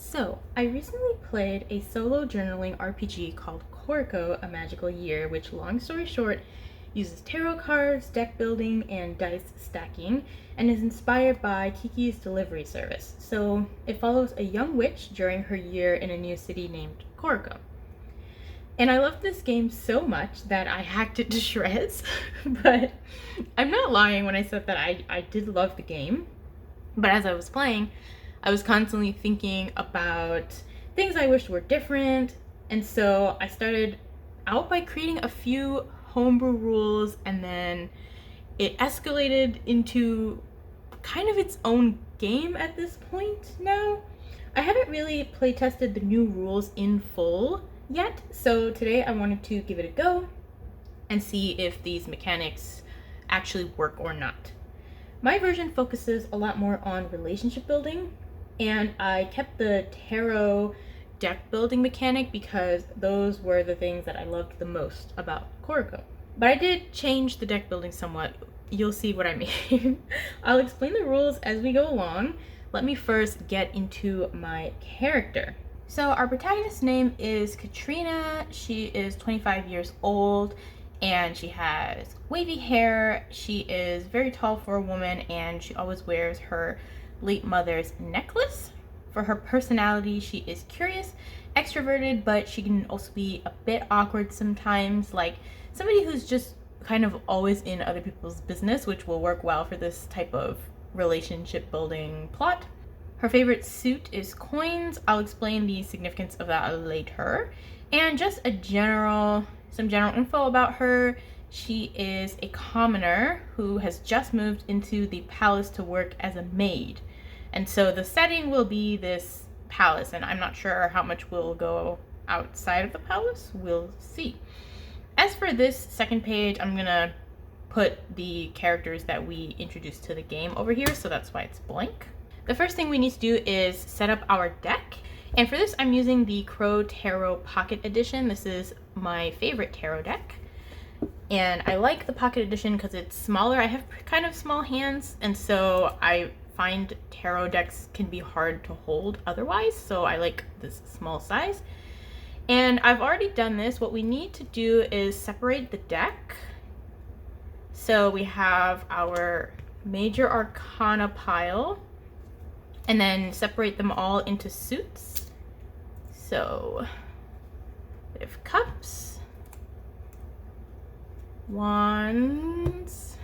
So, I recently played a solo journaling RPG called Koriko, A Magical Year, which, long story short, uses tarot cards, deck building, and dice stacking, and is inspired by Kiki's delivery service. So, it follows a young witch during her year in a new city named Koriko. And I loved this game so much that I hacked it to shreds, but I'm not lying when I said that I did love the game. But as I was playing, I was constantly thinking about things I wished were different. And so I started out by creating a few homebrew rules, and then it escalated into kind of its own game at this point now. I haven't really play tested the new rules in full yet, so today I wanted to give it a go and see if these mechanics actually work or not. My version focuses a lot more on relationship building, and I kept the tarot deck building mechanic because those were the things that I loved the most about Koriko. But I did change the deck building somewhat. You'll see what I mean. I'll explain the rules as we go along. Let me first get into my character. So our protagonist's name is Katrina. She is 25 years old and she has wavy hair. She is very tall for a woman and she always wears her late mother's necklace. For her personality, she is curious, extroverted, but she can also be a bit awkward sometimes, like somebody who's just kind of always in other people's business, which will work well for this type of relationship building plot. Her favorite suit is coins. I'll explain the significance of that later. And just some general info about her. She is a commoner who has just moved into the palace to work as a maid. And so the setting will be this palace, and I'm not sure how much will go outside of the palace. We'll see. As for this second page, I'm gonna put the characters that we introduced to the game over here, so that's why it's blank. The first thing we need to do is set up our deck. And for this, I'm using the Crow Tarot Pocket Edition. This is my favorite tarot deck. And I like the Pocket Edition because it's smaller. I have kind of small hands, and so I find tarot decks can be hard to hold otherwise, so I like this small size. And I've already done this. What we need to do is separate the deck. So we have our major arcana pile, and then separate them all into suits. So we have cups, wands,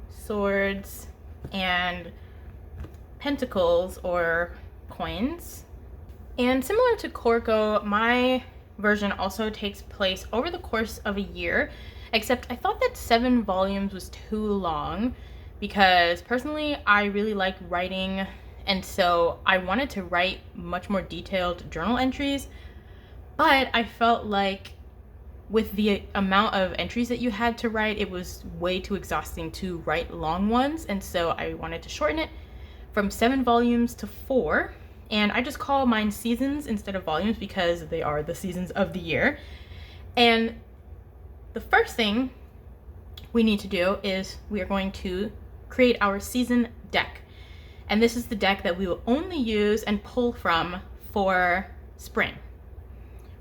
swords, and pentacles or coins. And similar to Koriko, my version also takes place over the course of a year, except I thought that 7 volumes was too long because personally I really like writing, and so I wanted to write much more detailed journal entries, but I felt like with the amount of entries that you had to write, it was way too exhausting to write long ones, and so I wanted to shorten it from 7 volumes to 4. And I just call mine seasons instead of volumes because they are the seasons of the year. And the first thing we need to do is we are going to create our season deck. And this is the deck that we will only use and pull from for spring,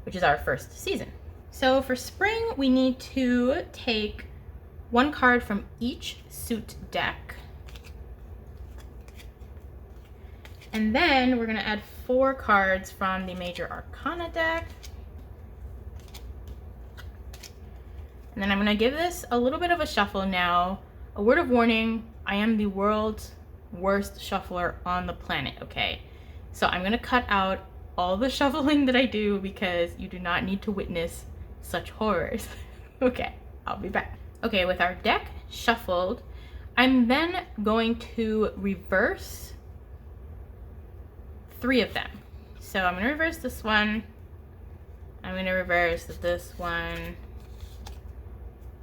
which is our first season. So for spring, we need to take 1 card from each suit deck. And then we're gonna add 4 cards from the Major Arcana deck. And then I'm gonna give this a little bit of a shuffle now. A word of warning, I am the world's worst shuffler on the planet, okay? So I'm gonna cut out all the shuffling that I do because you do not need to witness such horrors. Okay, I'll be back. Okay, with our deck shuffled, I'm then going to reverse 3 of them. So I'm gonna reverse this one, I'm gonna reverse this one,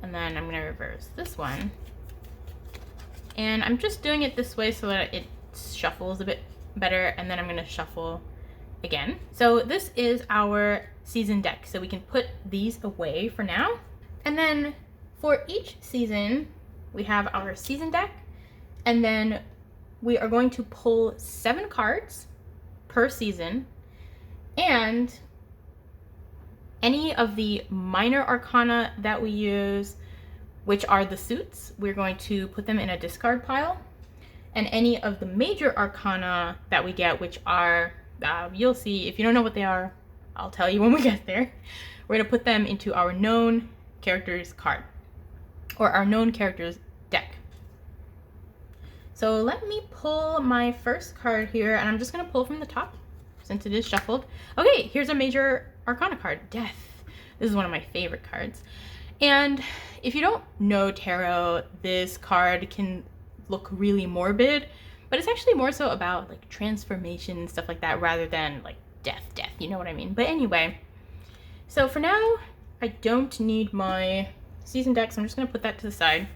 and then I'm gonna reverse this one. And I'm just doing it this way so that it shuffles a bit better, and then I'm gonna shuffle again. So this is our season deck, so we can put these away for now. And then for each season, we have our season deck, and then we are going to pull 7 cards per season, and any of the minor arcana that we use, which are the suits, we're going to put them in a discard pile. And any of the major arcana that we get, which are, you'll see, if you don't know what they are, I'll tell you when we get there. We're gonna put them into our known characters card, or our known characters deck. So let me pull my first card here, and I'm just gonna pull from the top since it is shuffled. Okay, here's a major arcana card, Death. This is one of my favorite cards. And if you don't know tarot, this card can look really morbid, but it's actually more so about like transformation and stuff like that rather than like death, you know what I mean? But anyway, so for now, I don't need my season deck, so I'm just gonna put that to the side.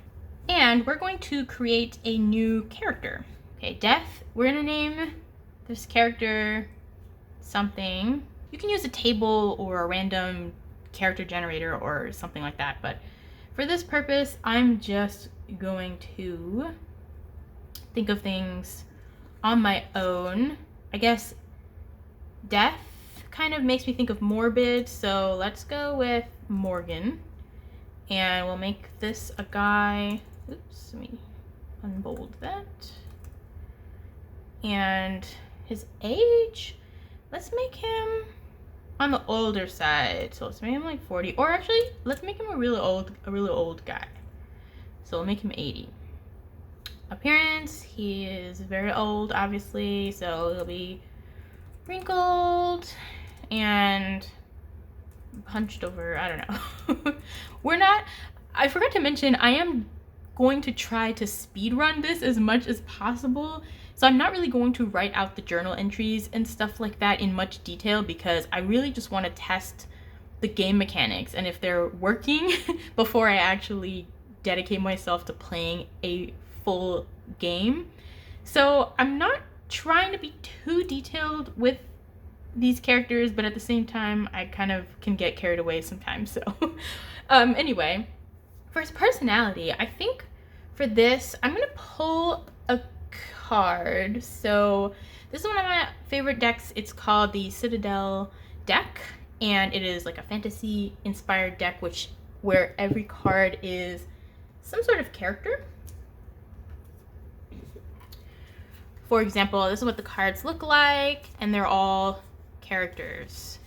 And we're going to create a new character. Okay, Death, we're gonna name this character something. You can use a table or a random character generator or something like that, but for this purpose, I'm just going to think of things on my own. I guess Death kind of makes me think of morbid, so let's go with Morgan. And we'll make this a guy. Oops, let me unbold that. And his age, let's make him on the older side. So let's make him like 40, or actually let's make him a really old guy. So we'll make him 80. Appearance, he is very old, obviously, so he'll be wrinkled and hunched over. I don't know. I forgot to mention, I am going to try to speed run this as much as possible. So I'm not really going to write out the journal entries and stuff like that in much detail, because I really just want to test the game mechanics and if they're working before I actually dedicate myself to playing a full game. So I'm not trying to be too detailed with these characters, but at the same time, I kind of can get carried away sometimes. So anyway, for his personality, I think for this, I'm gonna pull a card. So this is one of my favorite decks. It's called the Citadel deck, and it is like a fantasy inspired deck where every card is some sort of character. For example, this is what the cards look like, and they're all characters.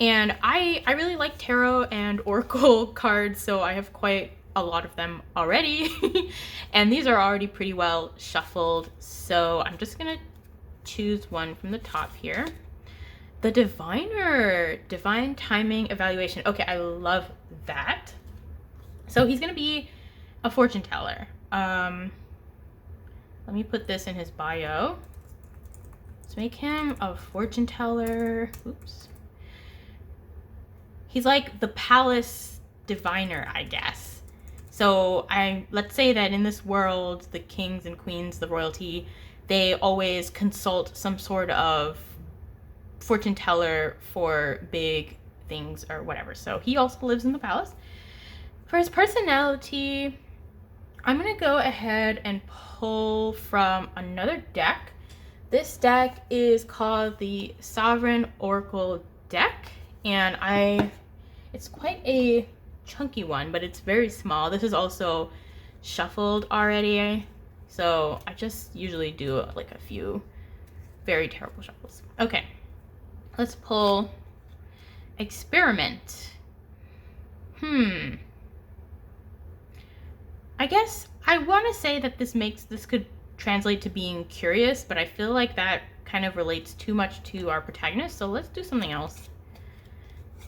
And I really like tarot and oracle cards, so I have quite a lot of them already. And these are already pretty well shuffled, so I'm just gonna choose one from the top here. The Diviner, Divine Timing Evaluation. Okay, I love that. So he's gonna be a fortune teller. Let me put this in his bio. Let's make him a fortune teller. Oops. He's like the palace diviner, I guess. So let's say that in this world, the kings and queens, the royalty, they always consult some sort of fortune teller for big things or whatever. So he also lives in the palace. For his personality, I'm gonna go ahead and pull from another deck. This deck is called the Sovereign Oracle deck, and it's quite a chunky one, but it's very small. This is also shuffled already, so I just usually do like a few very terrible shuffles. Okay, let's pull Experiment. I guess I want to say that this could translate to being curious, but I feel like that kind of relates too much to our protagonist, so let's do something else.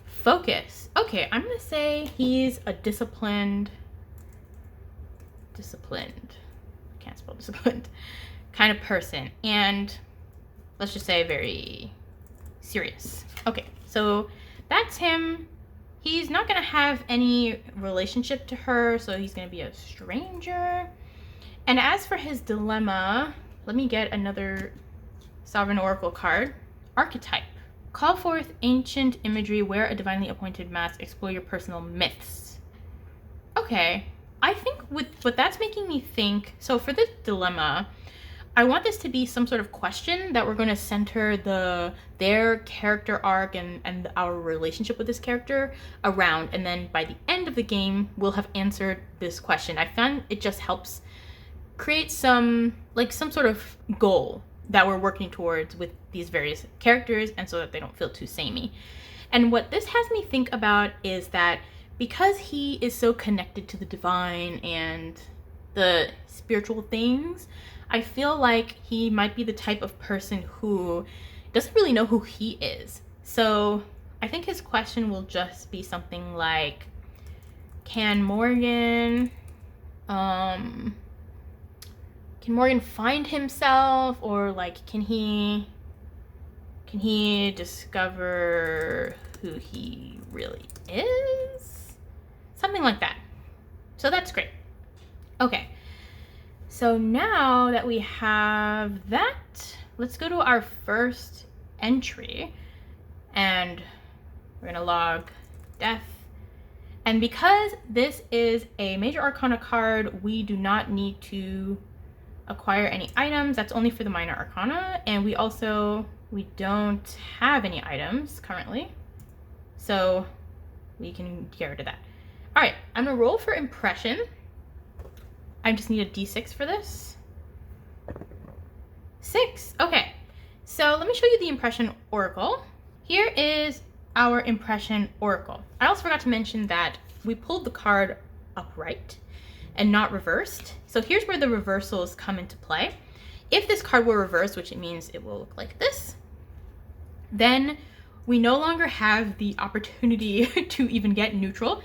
Focus. Okay, I'm gonna say he's a disciplined, can't spell disciplined, kind of person, and let's just say very serious. Okay, so that's him. He's not gonna have any relationship to her, so he's gonna be a stranger. And as for his dilemma, let me get another Sovereign Oracle card. Archetype. Call forth ancient imagery, wear a divinely appointed mask, explore your personal myths. Okay, I think with what that's making me think, so for this dilemma, I want this to be some sort of question that we're going to center their character arc and our relationship with this character around. And then by the end of the game, we'll have answered this question. I found it just helps create some sort of goal that we're working towards with these various characters, and so that they don't feel too samey. And what this has me think about is that because he is so connected to the divine and the spiritual things, I feel like he might be the type of person who doesn't really know who he is. So I think his question will just be something like, can Morgan find himself, or like can he discover who he really is? Something like that. So that's great. Okay. So now that we have that, let's go to our first entry, and we're gonna log death. And because this is a major arcana card, we do not need to acquire any items. That's only for the minor arcana, and we don't have any items currently, so we can get rid of that. All right, I'm gonna roll for impression. I just need a d6 for this. 6. Okay, so let me show you the impression oracle. Here is our impression oracle. I also forgot to mention that we pulled the card upright and not reversed. So here's where the reversals come into play. If this card were reversed, which it means it will look like this, then we no longer have the opportunity to even get neutral,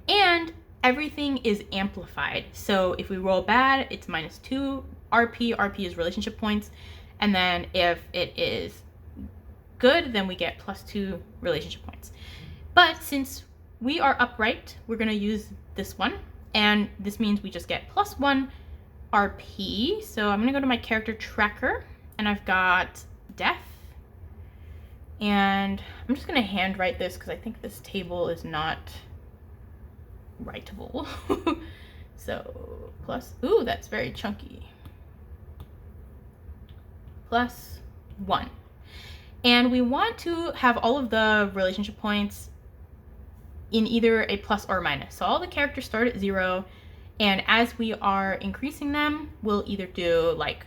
and everything is amplified. So if we roll bad, it's -2 RP. RP is relationship points. And then if it is good, then we get +2 relationship points. But since we are upright, we're going to use this one. And this means we just get +1 RP. So I'm going to go to my character tracker, and I've got death. And I'm just going to handwrite this because I think this table is not writable. So ooh, that's very chunky. +1. And we want to have all of the relationship points in either a plus or a minus. So all the characters start at 0, and as we are increasing them, we'll either do like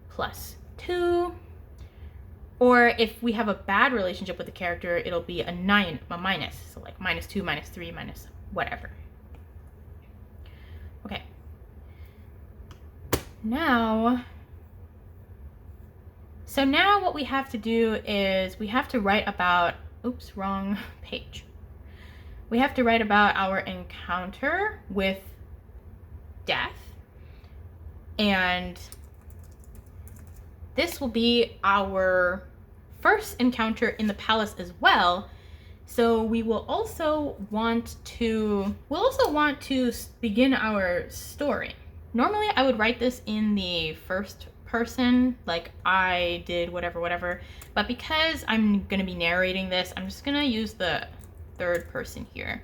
+2, or if we have a bad relationship with the character, it'll be a minus. So like -2, -3, minus whatever. Okay. So now what we have to do is we have to write about, oops, wrong page. We have to write about our encounter with death. And this will be our first encounter in the palace as well. So we will also want to begin our story. Normally I would write this in the first person, like I did whatever, but because I'm gonna be narrating this, I'm just gonna use the third person here.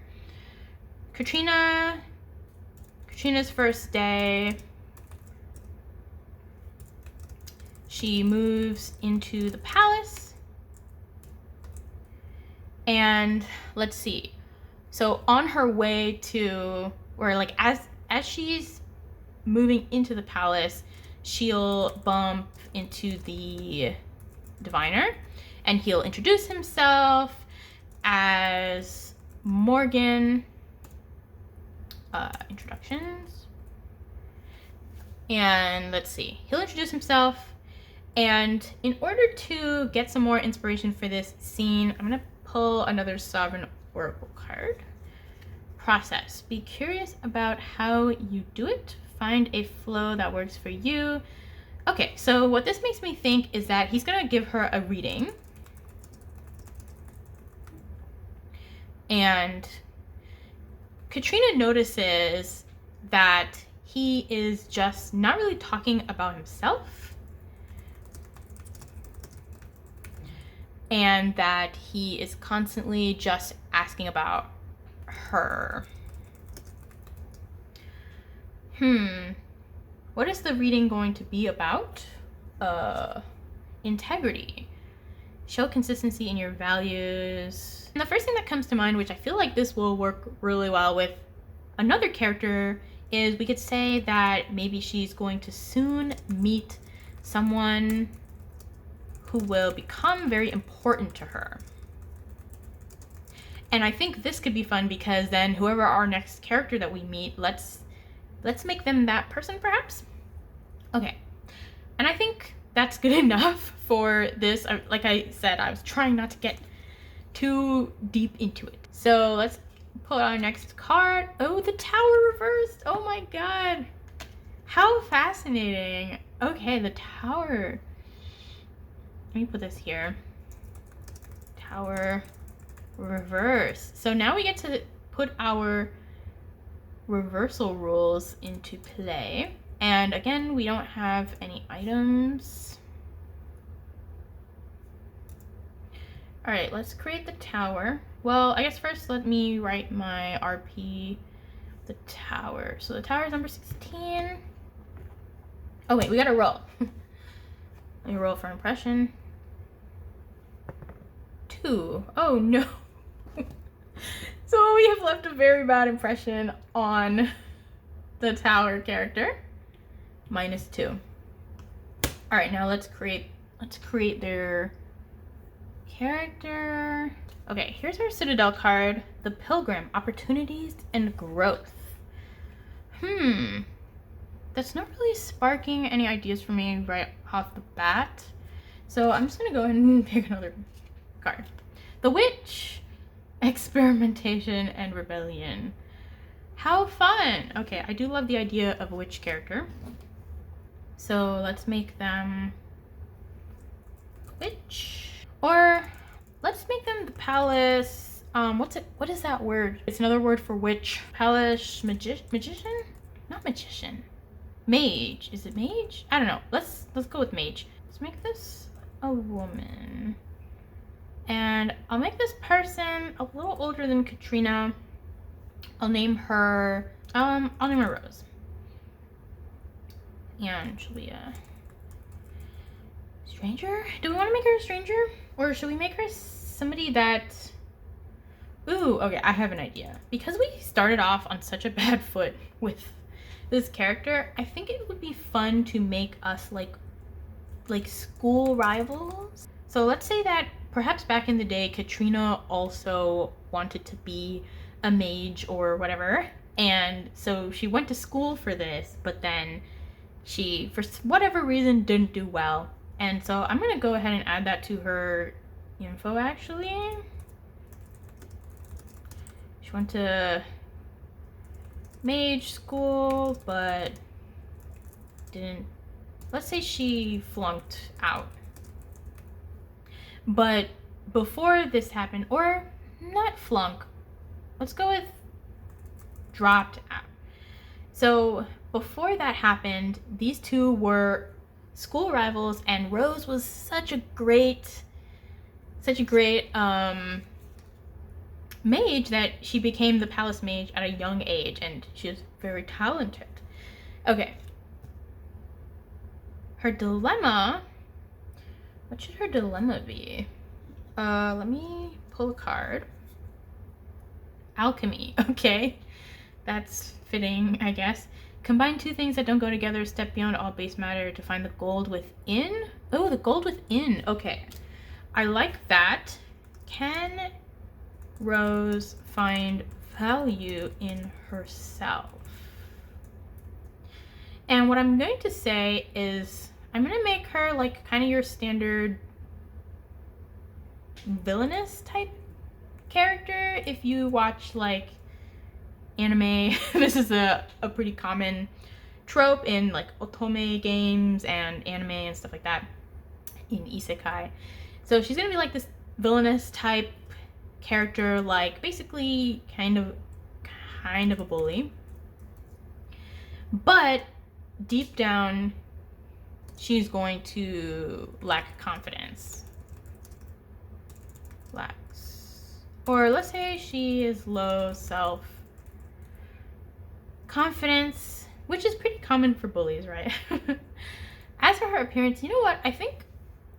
Katrina's first day. She moves into the palace, and let's see. So on her way to, or like as she's moving into the palace, she'll bump into the diviner, and he'll introduce himself as Morgan. Introductions. And let's see. He'll introduce himself, and in order to get some more inspiration for this scene, I'm going to pull another Sovereign Oracle card. Process. Be curious about how you do it. Find a flow that works for you. Okay, so what this makes me think is that he's gonna give her a reading. And Katrina notices that he is just not really talking about himself, and that he is constantly just asking about her. What is the reading going to be about? integrity. Show consistency in your values. And the first thing that comes to mind, which I feel like this will work really well with another character, is we could say that maybe she's going to soon meet someone who will become very important to her. And I think this could be fun because then whoever our next character that we meet, let's make them that person perhaps. Okay, and I think that's good enough for this. Like I said, I was trying not to get too deep into it. So let's pull out our next card. Oh, the tower reversed. Oh my god. How fascinating. Okay, the tower. Let me put this here. Tower reverse. So now we get to put our reversal rules into play. And again, we don't have any items. All right, let's create the tower. Well, I guess first let me write my RP, the tower. So the tower is number 16. Oh wait, we gotta roll. Let me roll for impression. 2. Oh no. So we have left a very bad impression on the tower character. -2. All right, now let's create their character. Okay, here's our Citadel card. The Pilgrim, opportunities and growth. That's not really sparking any ideas for me right off the bat. So I'm just gonna go ahead and pick another card. The Witch, experimentation and rebellion. How fun! Okay, I do love the idea of a witch character. So let's make them witch. Or let's make them the palace. What is that word? It's another word for witch. Palace magician? Not magician. Mage. Is it mage? I don't know. Let's go with mage. Let's make this a woman. And I'll make this person a little older than Katrina. I'll name her Rose. And she'll be a stranger? Do we want to make her a stranger? Or should we make her somebody that... Ooh, okay, I have an idea. Because we started off on such a bad foot with this character, I think it would be fun to make us like school rivals. So let's say that perhaps back in the day, Katrina also wanted to be a mage or whatever. And so she went to school for this, but then she, for whatever reason, didn't do well. And so I'm gonna go ahead and add that to her info actually. She went to mage school, but didn't, let's say she flunked out. But before this happened, or not flunk, let's go with dropped out. So before that happened, these two were school rivals, and Rose was such a great mage that she became the palace mage at a young age, and she was very talented. Okay. Her dilemma, what should her dilemma be? Let me pull a card. Alchemy, okay. That's fitting, I guess. Combine two things that don't go together, step beyond all base matter to find the gold within. Oh, the gold within, okay. I like that. Can Rose find value in herself? And what I'm going to say is I'm going to make her like kind of your standard villainous type character. If you watch like anime, this is a pretty common trope in like otome games and anime and stuff like that, in isekai. So she's gonna be like this villainous type character, like basically kind of a bully, but deep down she's going to lack confidence. Or let's say she is low self-confidence, which is pretty common for bullies, right? As for her appearance, you know what? I think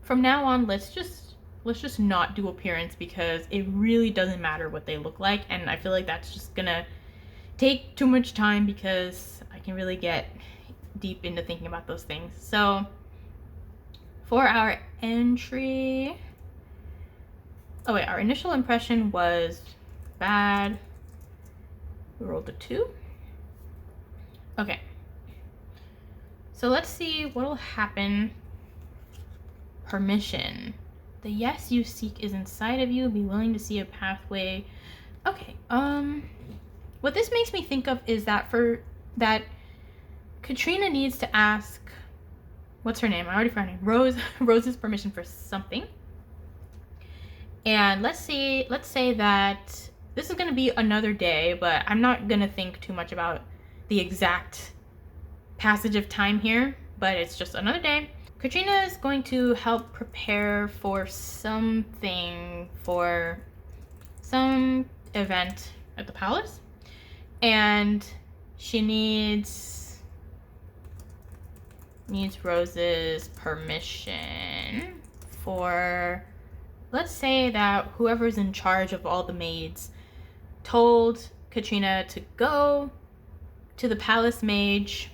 from now on, let's just not do appearance because it really doesn't matter what they look like, and I feel like that's just gonna take too much time because I can really get deep into thinking about those things. So for our entry, oh wait, our initial impression was bad. We rolled a 2. Okay. So let's see what'll happen. Permission. The yes you seek is inside of you. Be willing to see a pathway. Okay. What this makes me think of is that Katrina needs to ask, what's her name? I already forgot her name. Rose's permission for something. And let's say that this is going to be another day, but I'm not going to think too much about the exact passage of time here, but it's just another day. Katrina is going to help prepare for something, for some event at the palace, and she needs Rose's permission for, let's say that whoever's in charge of all the maids told Katrina to go to the palace mage.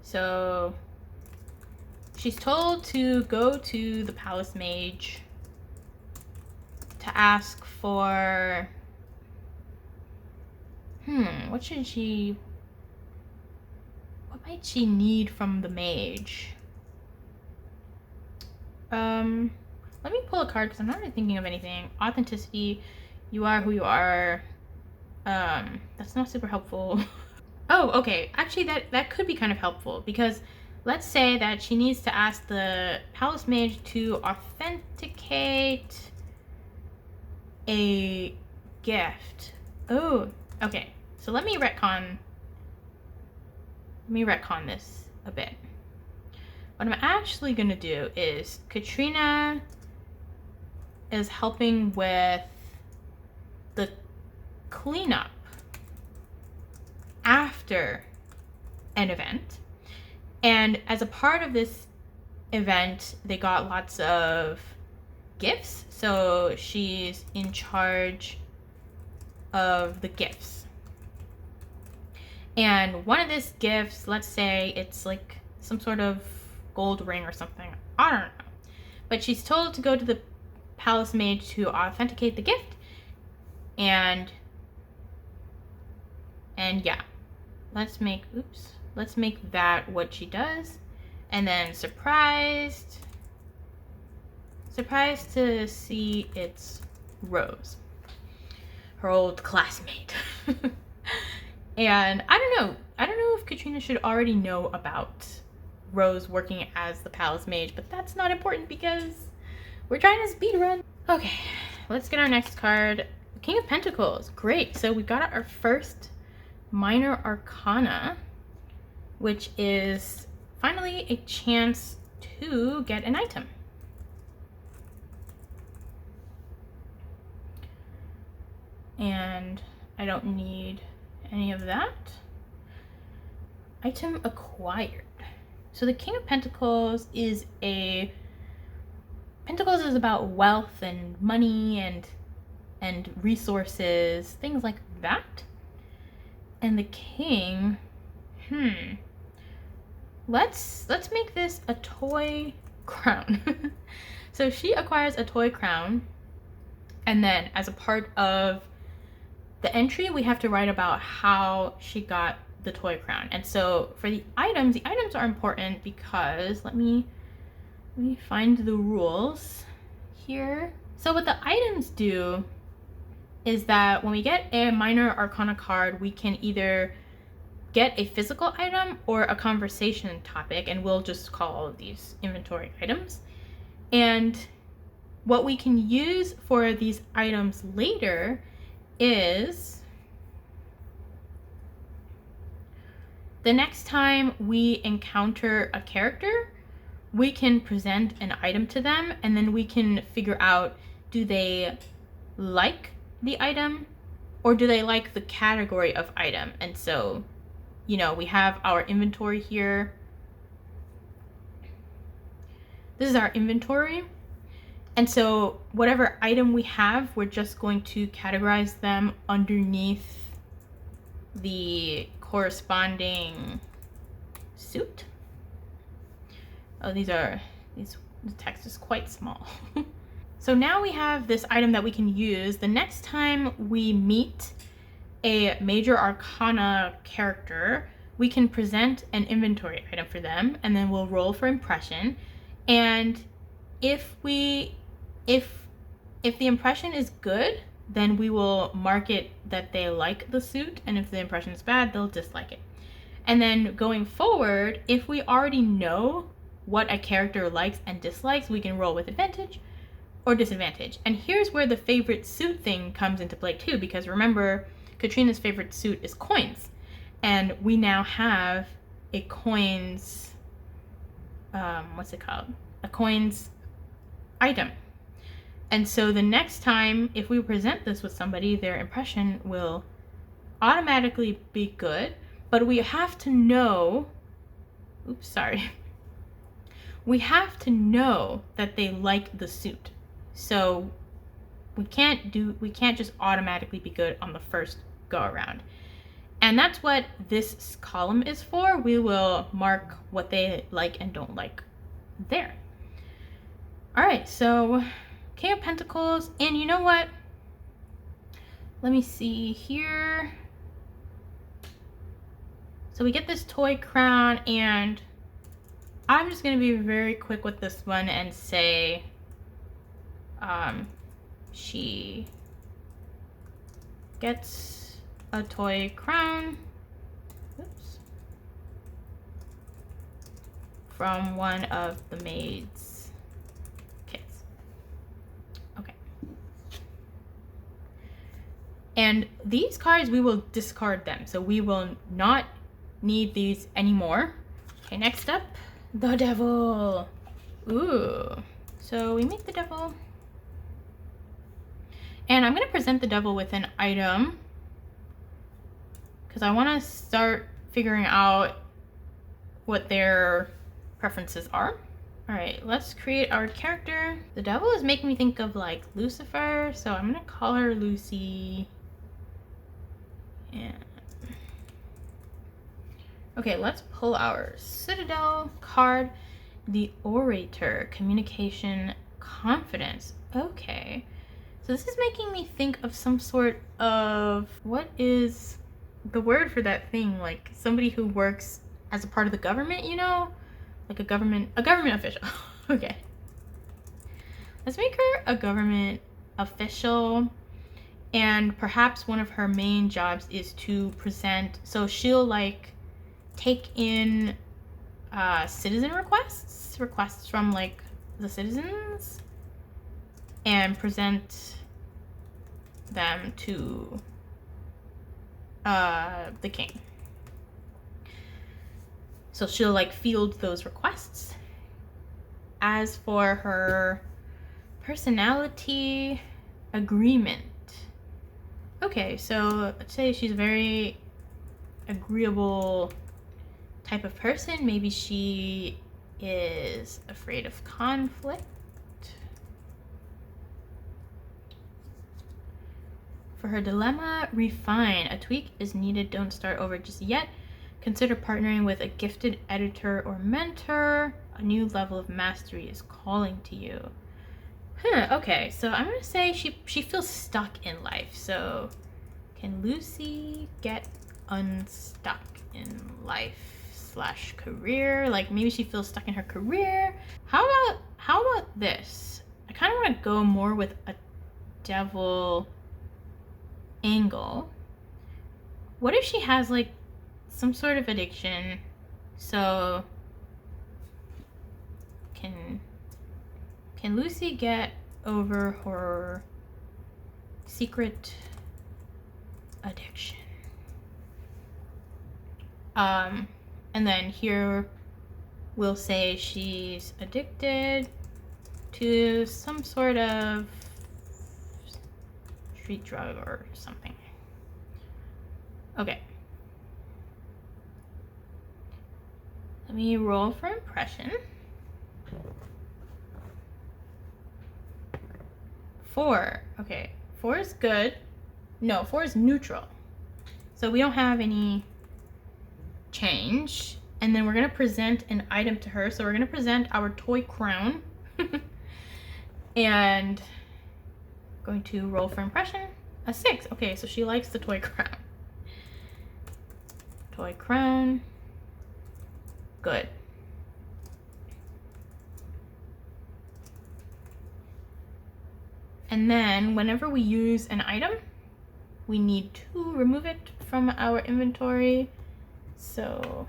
So she's told to go to the palace mage to ask for, what might she need from the mage? Let me pull a card because I'm not really thinking of anything. Authenticity, you are who you are. That's not super helpful. Oh, okay. Actually, that could be kind of helpful because let's say that she needs to ask the palace mage to authenticate a gift. Oh, okay. So let me retcon this a bit. What I'm actually gonna do is Katrina is helping with the cleanup after an event, and as a part of this event they got lots of gifts, so she's in charge of the gifts. And one of these gifts, let's say it's like some sort of gold ring or something, I don't know, but she's told to go to the palace mage to authenticate the gift, and yeah, let's make that what she does. And then surprised to see it's Rose, her old classmate. And I don't know if Katrina should already know about Rose working as the palace mage, but that's not important because we're trying to speed run. Okay, let's get our next card. King of Pentacles. Great. So we got our first minor arcana, which is finally a chance to get an item. And I don't need any of that. Item acquired. So the King of Pentacles is about wealth and money and resources, things like that. And the King, let's make this a toy crown. So she acquires a toy crown, and then as a part of the entry we have to write about how she got the toy crown. And so for the items are important because let me find the rules here. So what the items do is that when we get a minor arcana card, we can either get a physical item or a conversation topic, and we'll just call these inventory items. And what we can use for these items later is the next time we encounter a character, we can present an item to them, and then we can figure out, do they like the item or do they like the category of item? And so, you know, we have our inventory here, This is our inventory. And so whatever item we have, we're just going to categorize them underneath the corresponding suit. Oh, the text is quite small. So now we have this item that we can use. The next time we meet a major arcana character, we can present an inventory item for them, and then we'll roll for impression. And if the impression is good, then we will mark it that they like the suit, and if the impression is bad, they'll dislike it. And then going forward, if we already know what a character likes and dislikes, we can roll with advantage or disadvantage. And here's where the favorite suit thing comes into play too, because remember, Katrina's favorite suit is coins, and we now have a coins, what's it called? A coins item. And so the next time, if we present this with somebody, their impression will automatically be good, but we have to know, we have to know that they like the suit. So we can't just automatically be good on the first go around. And that's what this column is for. We will mark what they like and don't like there. All right, so King of Pentacles, and you know what? Let me see here. So we get this toy crown, and I'm just gonna be very quick with this one and say she gets a toy crown. Oops. From one of the maid's kids. Okay. And these cards, we will discard them. So we will not need these anymore. Okay, next up, the devil. Ooh. So we make the devil. And I'm going to present the devil with an item because I want to start figuring out what their preferences are. All right, let's create our character. The devil is making me think of like Lucifer, so I'm going to call her Lucy. And okay, let's pull our Citadel card. The Orator, communication, confidence. Okay. So this is making me think of some sort of, what is the word for that thing? Like somebody who works as a part of the government, you know? Like a government official. Okay. Let's make her a government official. And perhaps one of her main jobs is to present, so she'll like take in citizen requests from like the citizens and present them to the king. So she'll like field those requests. As for her personality, agreement. Okay, so let's say she's a very agreeable type of person. Maybe she is afraid of conflict. For her dilemma, refine. A tweak is needed. Don't start over just yet. Consider partnering with a gifted editor or mentor. A new level of mastery is calling to you. Okay, so I'm gonna say she feels stuck in life. So can Lucy get unstuck in life / career? Like maybe she feels stuck in her career. How about this? I kind of want to go more with a devil angle. What if she has like some sort of addiction? So can Lucy get over her secret addiction? And then here we'll say she's addicted to some sort of street drug or something. Okay. Let me roll for impression. 4. Okay, 4 is good. No, 4 is neutral. So we don't have any change. And then we're going to present an item to her. So we're going to present our toy crown. And going to roll for impression. A 6. Okay, so she likes the toy crown. Toy crown. Good. And then whenever we use an item, we need to remove it from our inventory. So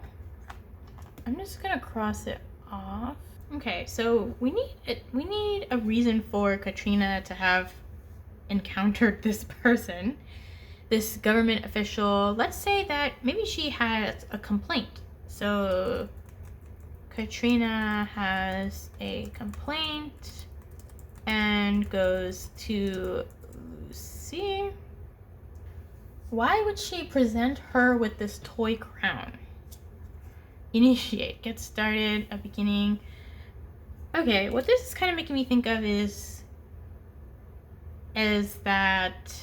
I'm just gonna cross it off. Okay, so we need a reason for Katrina to have encountered this person, this government official. Let's say that maybe she has a complaint. So Katrina has a complaint and goes to Lucy. Why would she present her with this toy crown? Initiate, get started, a beginning. Okay, what this is kind of making me think of is that,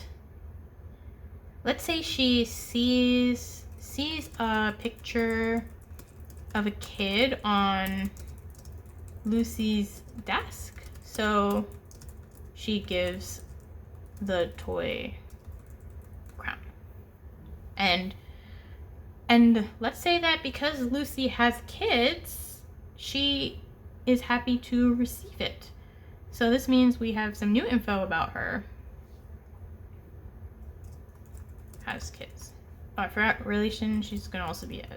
let's say she sees a picture of a kid on Lucy's desk. So she gives the toy crown. And let's say that because Lucy has kids, she is happy to receive it. So this means we have some new info about her. Has kids. Oh, I forgot relation. She's gonna also be a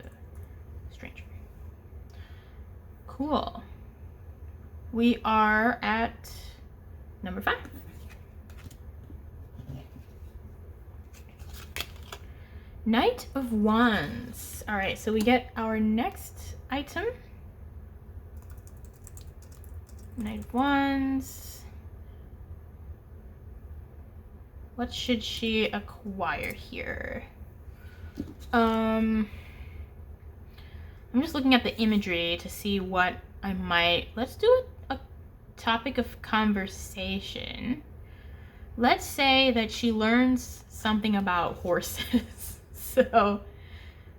stranger. Cool. We are at number 5. Knight of Wands. All right, so we get our next item. Knight of Wands. What should she acquire here? I'm just looking at the imagery to see what I might. Let's do a topic of conversation. Let's say that she learns something about horses. So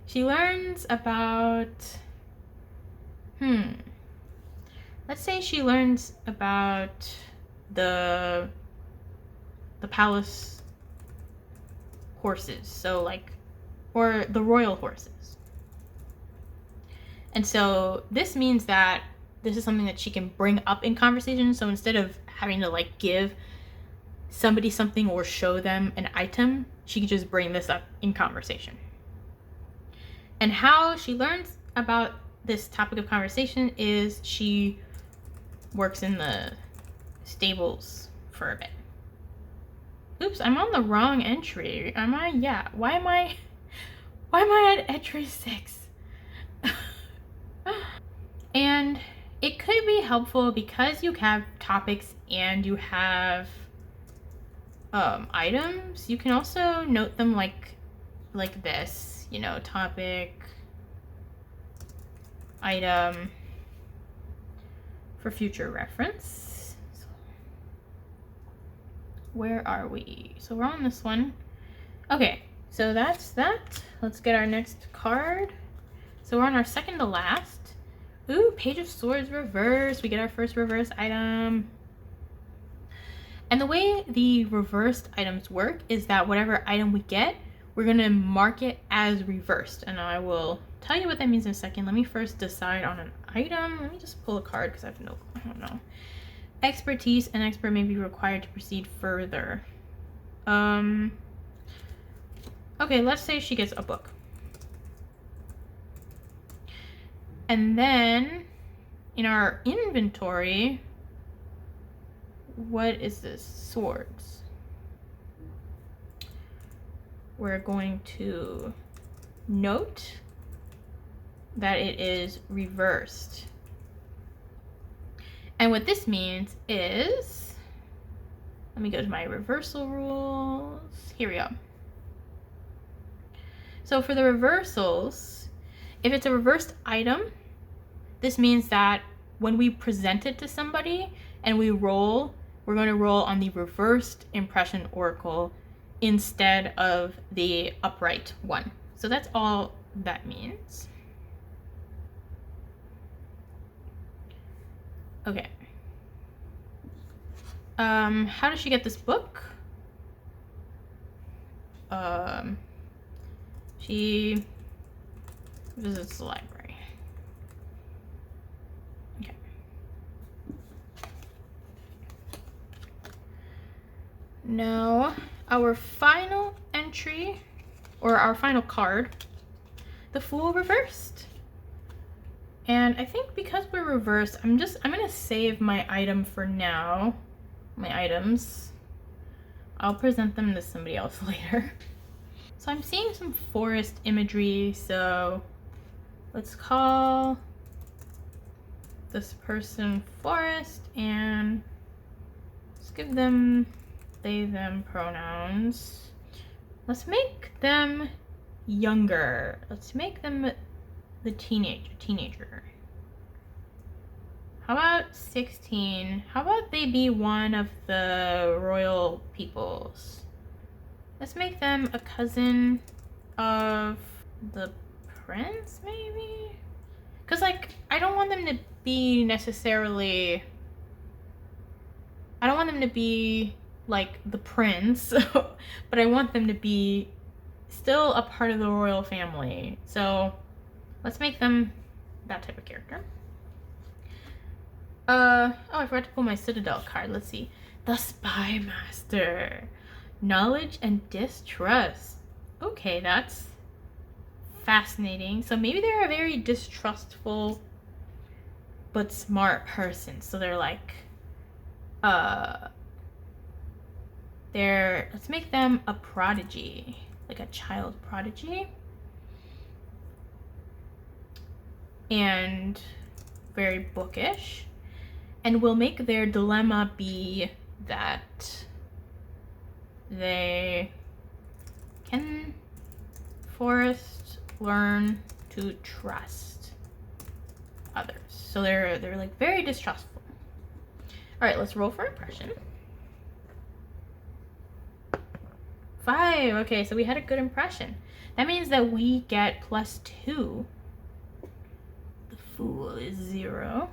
she learns about, let's say she learns about the palace horses. So like, or the royal horses. And so this means that this is something that she can bring up in conversation. So instead of having to like give somebody something or show them an item, she can just bring this up in conversation. And how she learns about this topic of conversation is she works in the stables for a bit. Oops, I'm on the wrong entry. Am I? Yeah. Why am I at entry 6? And it could be helpful because you have topics and you have items. You can also note them like this, you know, topic, item, for future reference. So, where are we? So we're on this one. Okay, so that's that. Let's get our next card. So we're on our second to last. Ooh, Page of Swords reverse. We get our first reverse item. And the way the reversed items work is that whatever item we get, we're going to mark it as reversed. And I will tell you what that means in a second. Let me first decide on an item. Let me just pull a card because I don't know. Expertise. An expert may be required to proceed further. Okay, let's say she gets a book. And then in our inventory, what is this? Swords. We're going to note that it is reversed. And what this means is, let me go to my reversal rules. Here we go. So for the reversals, if it's a reversed item, this means that when we present it to somebody and we roll, we're going to roll on the reversed impression oracle instead of the upright one. So that's all that means. Okay. How does she get this book? She visits the library. Okay. Now, our final entry, or our final card, the Fool reversed. And I think because we're reversed, I'm gonna save my item for now. My items. I'll present them to somebody else later. So I'm seeing some forest imagery, so let's call this person Forest and let's give them they, them pronouns. Let's make them younger. Let's make them the teenager. How about 16? How about they be one of the royal peoples? Let's make them a cousin of the prince, maybe? Because, like, I don't want them to be necessarily... I don't want them to be, like, the prince, but I want them to be still a part of the royal family. So, let's make them that type of character. Oh, I forgot to pull my Citadel card. Let's see. The Spy Master. Knowledge and distrust. Okay, that's fascinating. So maybe they're a very distrustful but smart person. So they're like, let's make them a prodigy. Like a child prodigy. And very bookish. And we'll make their dilemma be that they can Forest learn to trust others. So they're like very distrustful. All right, let's roll for impression. 5. Okay, so we had a good impression. That means that we get +2. The Fool is 0.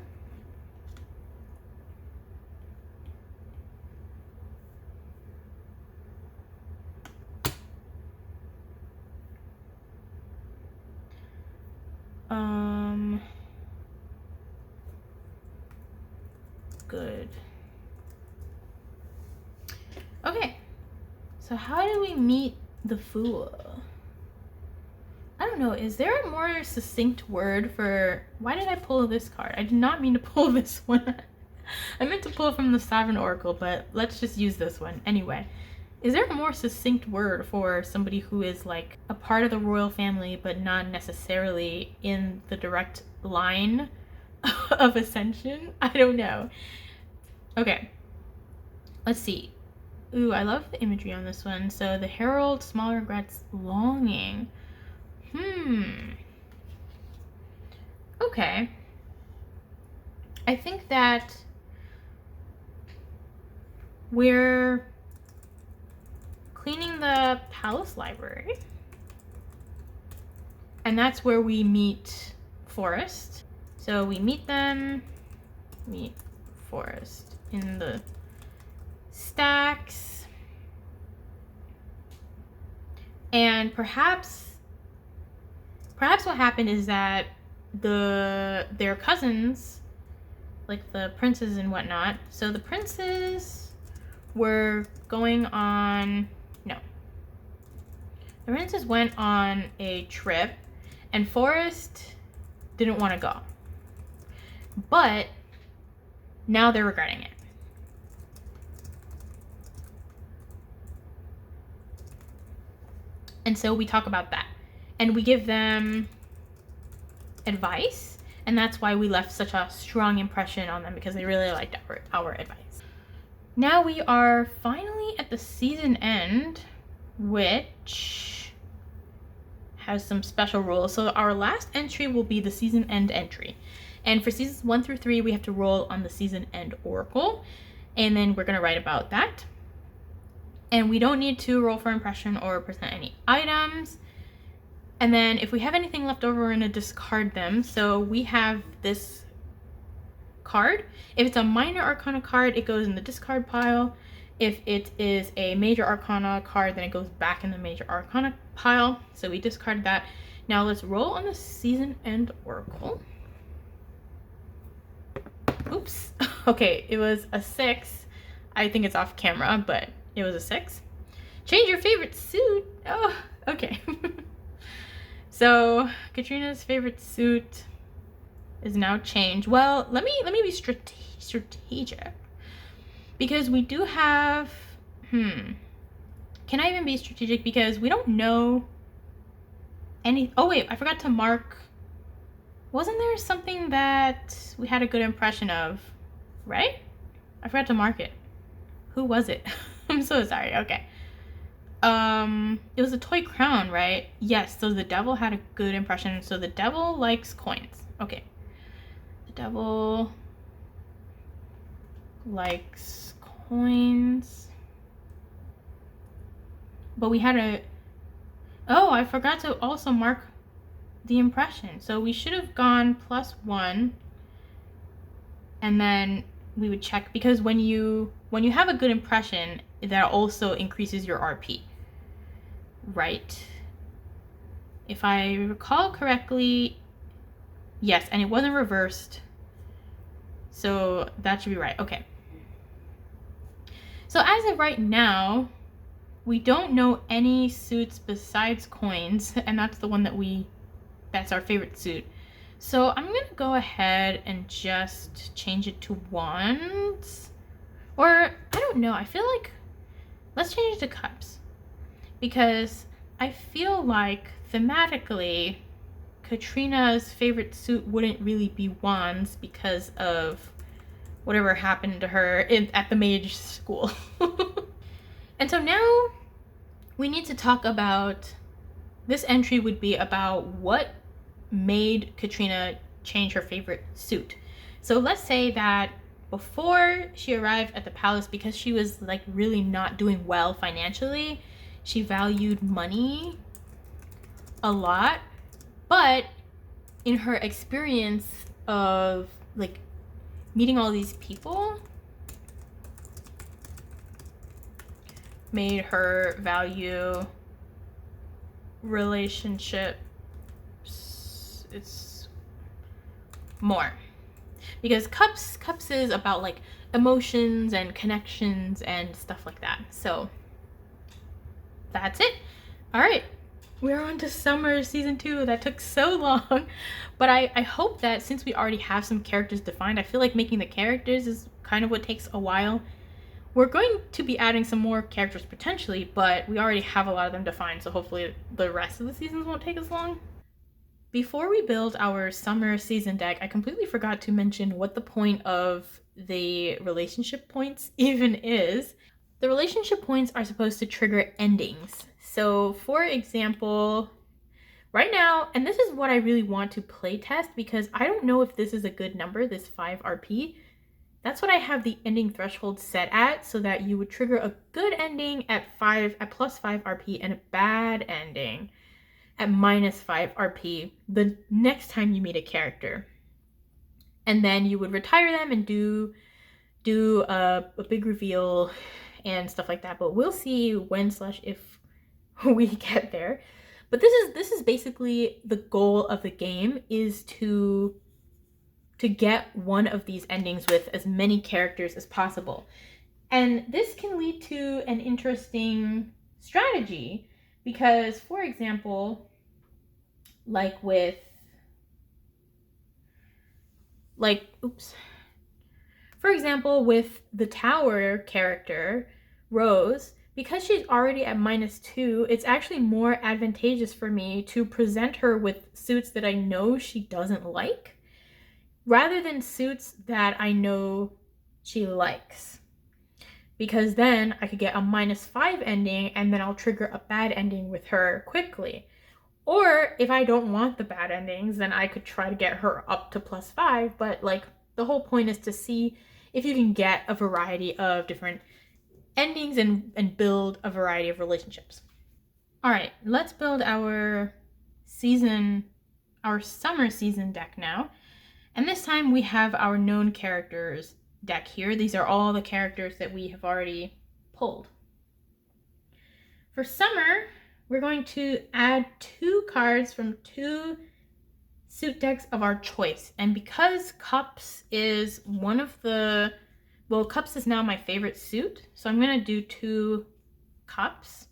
Good. Okay, so how do we meet the Fool? I don't know, is there a more succinct word for... Why did I pull this card? I did not mean to pull this one. I meant to pull from the Sovereign Oracle, but let's just use this one. Anyway, is there a more succinct word for somebody who is like a part of the royal family, but not necessarily in the direct line of ascension? I don't know. Okay, let's see. Ooh, I love the imagery on this one. So the herald, small regrets, longing. Okay. I think that we're cleaning the palace library. And that's where we meet Forest. So we meet Forest in the stacks. And perhaps what happened is that their cousins, like the princes and whatnot, so the princes were going on, no. The princes went on a trip and Forest didn't want to go. But now they're regretting it. And so we talk about that. And we give them advice. And that's why we left such a strong impression on them, because they really liked our advice. Now we are finally at the season end, which has some special rules. So our last entry will be the season end entry. And for seasons 1 through 3, we have to roll on the season end oracle. And then we're going to write about that. And we don't need to roll for impression or present any items. And then if we have anything left over, we're going to discard them. So we have this card. If it's a minor arcana card, it goes in the discard pile. If it is a major arcana card, then it goes back in the major arcana pile. So we discarded that. Now let's roll on the season end oracle. Oops. Okay, it was a 6. I think it's off camera, but it was a 6. Change your favorite suit. Oh, okay. So Katrina's favorite suit is now changed. Well, let me be strategic, because we do have. Can I even be strategic? Because we don't know any. Oh wait, I forgot to mark. Wasn't there something that we had a good impression of, right? I forgot to mark it. Who was it? I'm so sorry. Okay. It was a toy crown, right? Yes, so the devil had a good impression. So the devil likes coins. Okay. The devil likes coins. But we had a... Oh, I forgot to also mark the impression. So we should have gone +1. And then we would check, because when you have a good impression, that also increases your RP. Right? If I recall correctly, yes, and it wasn't reversed. So that should be right. Okay. So as of right now, we don't know any suits besides coins, and that's the one that's our favorite suit. So I'm gonna go ahead and just change it to wands. Or, I don't know, I feel like, let's change it to cups. Because I feel like, thematically, Katrina's favorite suit wouldn't really be wands because of whatever happened to her at the mage school. And so now, we need to talk about, this entry would be about what made Katrina change her favorite suit. So let's say that before she arrived at the palace, because she was like really not doing well financially, she valued money a lot, but in her experience of like meeting all these people made her value relationships. It's more, because cups is about like emotions and connections and stuff like that. So that's it. All right, we're on to summer season 2. That took so long, but I hope that since we already have some characters defined, I feel like making the characters is kind of what takes a while. We're going to be adding some more characters potentially, but we already have a lot of them defined, so hopefully the rest of the seasons won't take as long. Before we build our summer season deck, I completely forgot to mention what the point of the relationship points even is. The relationship points are supposed to trigger endings. So for example, right now, and this is what I really want to play test, because I don't know if this is a good number, this 5 RP. That's what I have the ending threshold set at, so that you would trigger a good ending at +5 RP and a bad ending at -5 RP the next time you meet a character. And then you would retire them and do a big reveal and stuff like that. But we'll see when/if we get there. But this is basically the goal of the game, is to get one of these endings with as many characters as possible. And this can lead to an interesting strategy, because for example, for example, with the tower character, Rose, because she's already at -2, it's actually more advantageous for me to present her with suits that I know she doesn't like, rather than suits that I know she likes. Because then I could get a -5 ending, and then I'll trigger a bad ending with her quickly. Or if I don't want the bad endings, then I could try to get her up to +5. But like, the whole point is to see if you can get a variety of different endings and build a variety of relationships. All right, let's build our summer season deck now. And this time we have our known characters deck here. These are all the characters that we have already pulled. For summer, we're going to add 2 cards from 2 suit decks of our choice. And because Cups is one of the, well, Cups is now my favorite suit, so I'm going to do 2 Cups.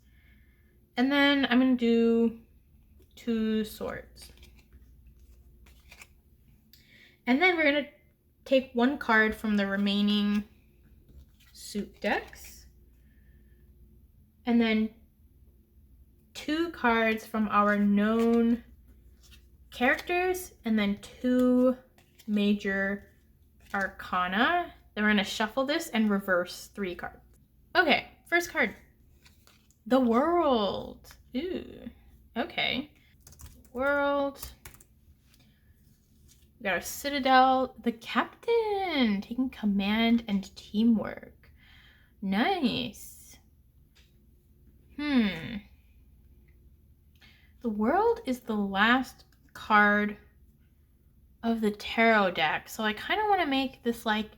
And then I'm going to do 2 Swords. And then we're going to take 1 card from the remaining suit decks. And then 2 cards from our known characters. And then 2 major arcana. Then we're going to shuffle this and reverse 3 cards. Okay, first card. The World. Ooh, okay. World. We got our Citadel, the Captain, taking command and teamwork. Nice. The World is the last card of the tarot deck, so I kind of want to make this like,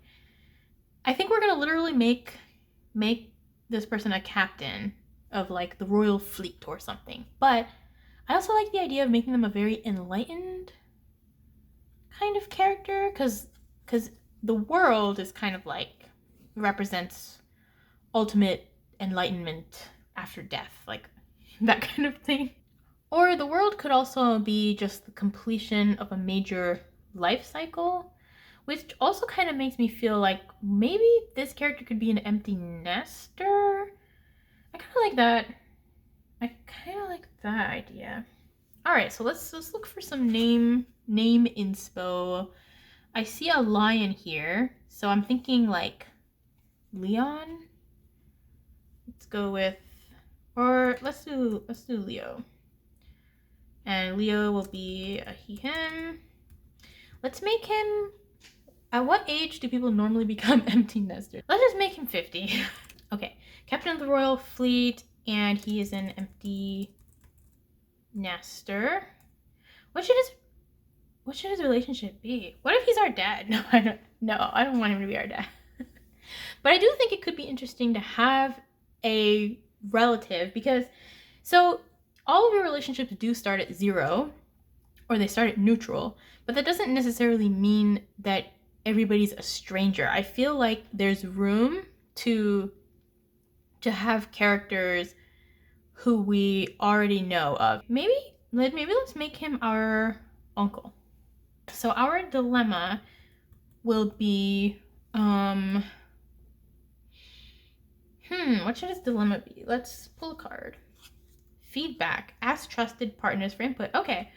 I think we're going to literally make this person a captain of like the royal fleet or something. But I also like the idea of making them a very enlightened kind of character, because the World is kind of like represents ultimate enlightenment after death, like that kind of thing. Or the World could also be just the completion of a major life cycle, which also kind of makes me feel like maybe this character could be an empty nester. I kind of like that. I kind of like that idea. All right, so let's look for some name inspo. I see a lion here, so I'm thinking like Leon. Let's go with, or let's do Leo. And Leo will be a he, him. Let's make him, at what age do people normally become empty nesters? Let's just make him 50. Okay, Captain of the Royal Fleet, and he is an empty nester. What should his relationship be? What if he's our dad? No, I don't want him to be our dad. But I do think it could be interesting to have a relative, because so all of your relationships do start at 0, or they start at neutral, but that doesn't necessarily mean that everybody's a stranger. I feel like there's room to have characters who we already know of. Maybe let's make him our uncle. So our dilemma will be, what should his dilemma be? Let's pull a card. Feedback. Ask trusted partners for input. Okay,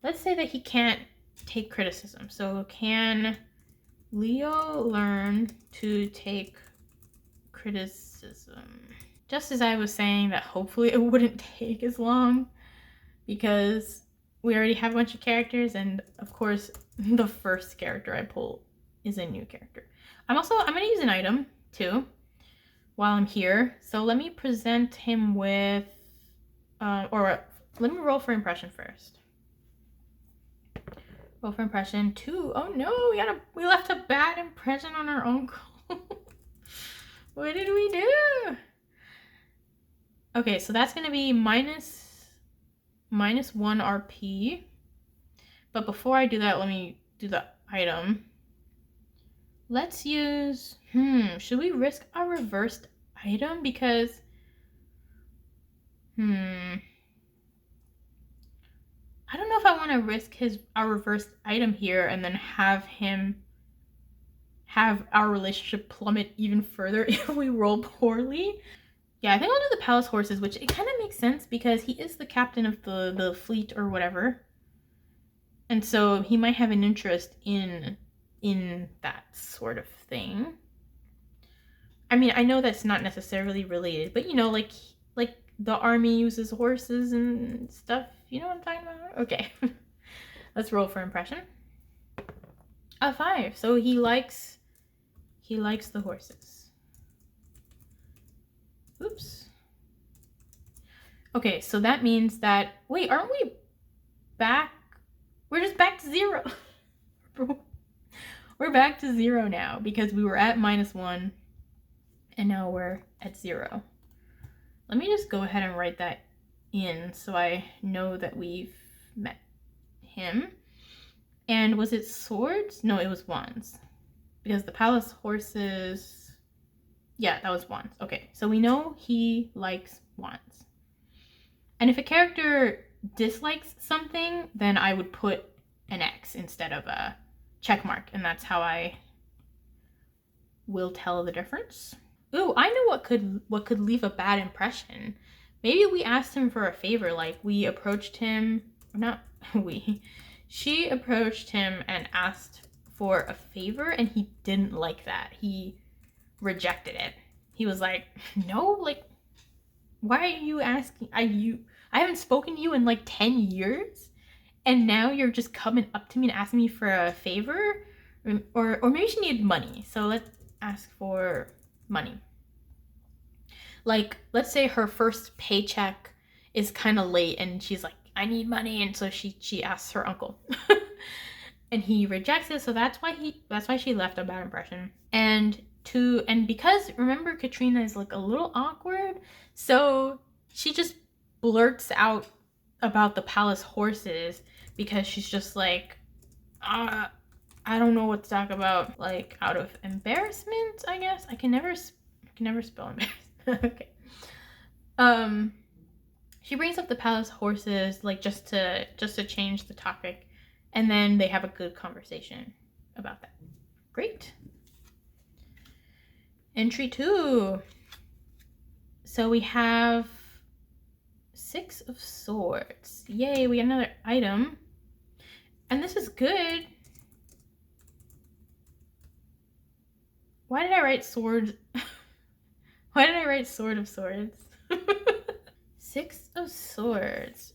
let's say that he can't take criticism. So can Leo learn to take criticism? Just as I was saying that hopefully it wouldn't take as long, because we already have a bunch of characters, and of course the first character I pull is a new character. I'm going to use an item too while I'm here. So let me present him with, or let me roll for impression first. Roll for impression 2. Oh no, we left a bad impression on our uncle. What did we do? Okay, so that's going to be minus 1 RP. But before I do that, let me do the item. Let's use, should we risk a reversed item? Because, I don't know if I want to risk our reversed item here and then have our relationship plummet even further if we roll poorly. Yeah, I think I'll do the palace horses, which it kind of makes sense because he is the captain of the fleet or whatever. And so he might have an interest in that sort of thing. I mean, I know that's not necessarily related, but you know, like the army uses horses and stuff. You know what I'm talking about? Okay. Let's roll for impression. A 5. So he likes He likes the horses. Oops. Okay, so that means that, wait, aren't we back? We're just back to 0. We're back to 0 now because we were at -1 and now we're at 0. Let me just go ahead and write that in so I know that we've met him. And was it swords? No, it was wands. Because the palace horses... Yeah, that was wands. Okay, so we know he likes wands. And if a character dislikes something, then I would put an X instead of a check mark. And that's how I will tell the difference. Ooh, I know what could leave a bad impression. Maybe we asked him for a favor, like we approached him, not we, she approached him and asked for a favor and he didn't like that. He rejected it. He was like, no, like, why are you asking? I haven't spoken to you in like 10 years and now you're just coming up to me and asking me for a favor? Or maybe she needed money. So let's ask for money. Like, let's say her first paycheck is kind of late and she's like, I need money, and so she asks her uncle. And he rejects it, so that's why she left a bad impression. And because remember Katrina is like a little awkward, so she just blurts out about the palace horses because she's just like, I don't know what to talk about, like out of embarrassment, I guess. I can never spell embarrassment. Okay. She brings up the palace horses, like just to change the topic, and then they have a good conversation about that. Great. Entry 2. So we have 6 of swords. Yay, we get another item. And this is good. Why did I write sword? Why did I write sword of swords? 6 of swords.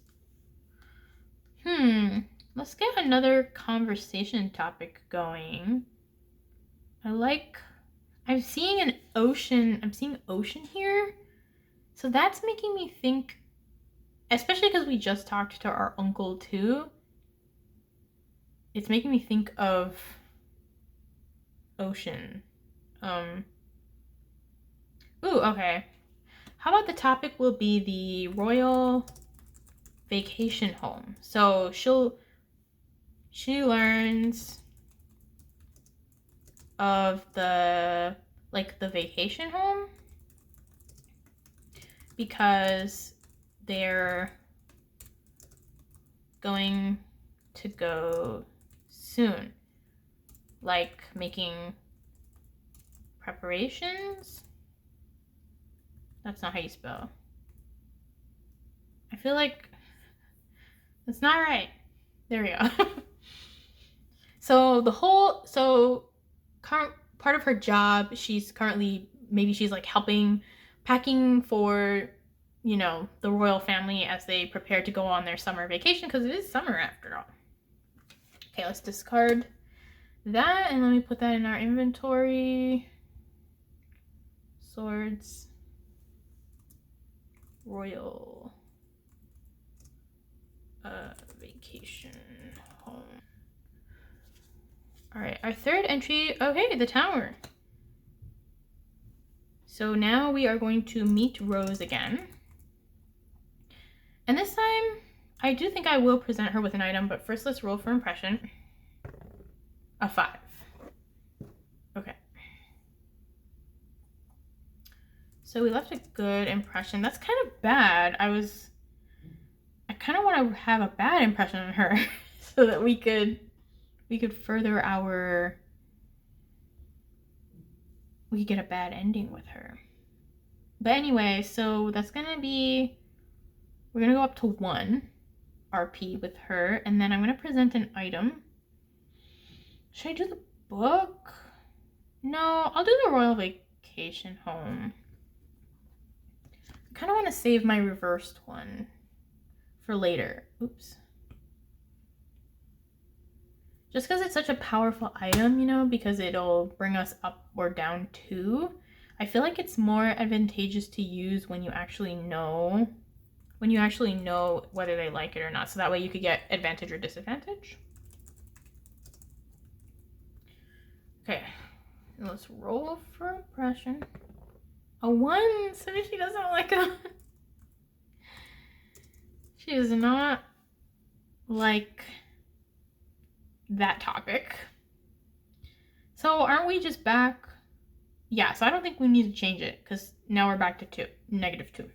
Let's get another conversation topic going. I'm seeing an ocean. I'm seeing ocean here. So that's making me think, especially because we just talked to our uncle too. It's making me think of ocean. Ooh, okay. How about the topic will be the royal vacation home. So she learns of the vacation home because they're going to go soon, like making preparations. That's not how you spell. I feel like that's not right. There we go. So part of her job, she's like helping packing for, the royal family as they prepare to go on their summer vacation, because it is summer after all. Okay, let's discard that and let me put that in our inventory. Swords. Royal vacation home. All right, our third entry. Okay, the tower. So now we are going to meet Rose again. And this time, I do think I will present her with an item, but first let's roll for impression. A 5. Okay. So we left a good impression. That's kind of bad. I kind of want to have a bad impression on her so that we could further we get a bad ending with her. But anyway, so that's gonna be, we're gonna go up to 1 RP with her, and then I'm gonna present an item. Should I do the book? No, I'll do the royal vacation home. I kind of want to save my reversed one for later. Oops. Just because it's such a powerful item, you know, because it'll bring us up or down 2. I feel like it's more advantageous to use when you actually know whether they like it or not. So that way you could get advantage or disadvantage. Okay, let's roll for impression. A 1, so she doesn't like a... She does not like that topic. So aren't we just back? Yeah, so I don't think we need to change it because now we're back to -2.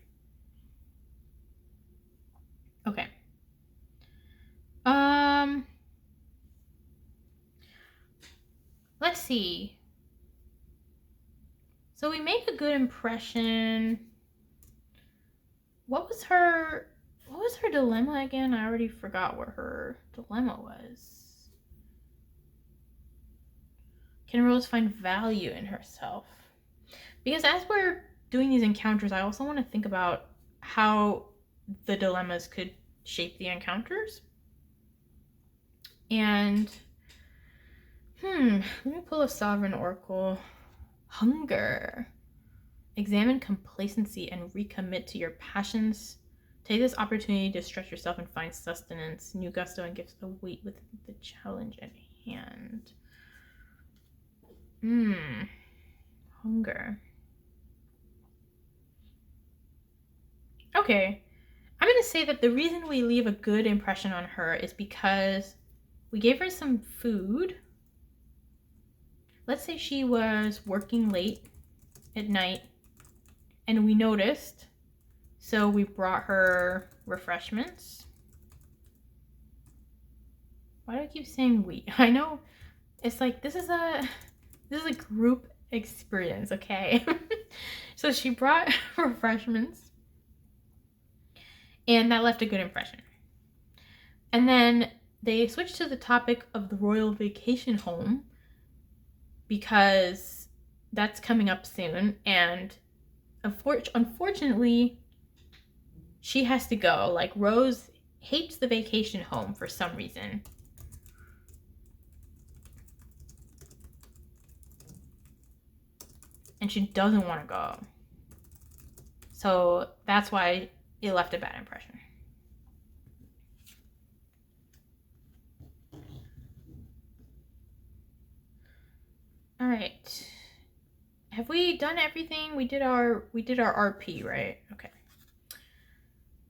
Okay. Let's see. So we make a good impression. What was her dilemma again? I already forgot what her dilemma was. Can Rose find value in herself? Because as we're doing these encounters, I also want to think about how the dilemmas could shape the encounters. And let me pull a Sovereign Oracle. Hunger. Examine complacency and recommit to your passions. Take this opportunity to stretch yourself and find sustenance. New gusto and gifts await with the challenge at hand. Hunger. Okay. I'm going to say that the reason we leave a good impression on her is because we gave her some food. Let's say she was working late at night and we noticed, so we brought her refreshments. Why do I keep saying we? I know it's like this is a group experience, okay? So she brought refreshments and that left a good impression. And then they switched to the topic of the royal vacation home because that's coming up soon, and unfortunately she has to go. Like, Rose hates the vacation home for some reason. And she doesn't want to go. So that's why it left a bad impression. All right. Have we done everything? We did our RP, right? Okay.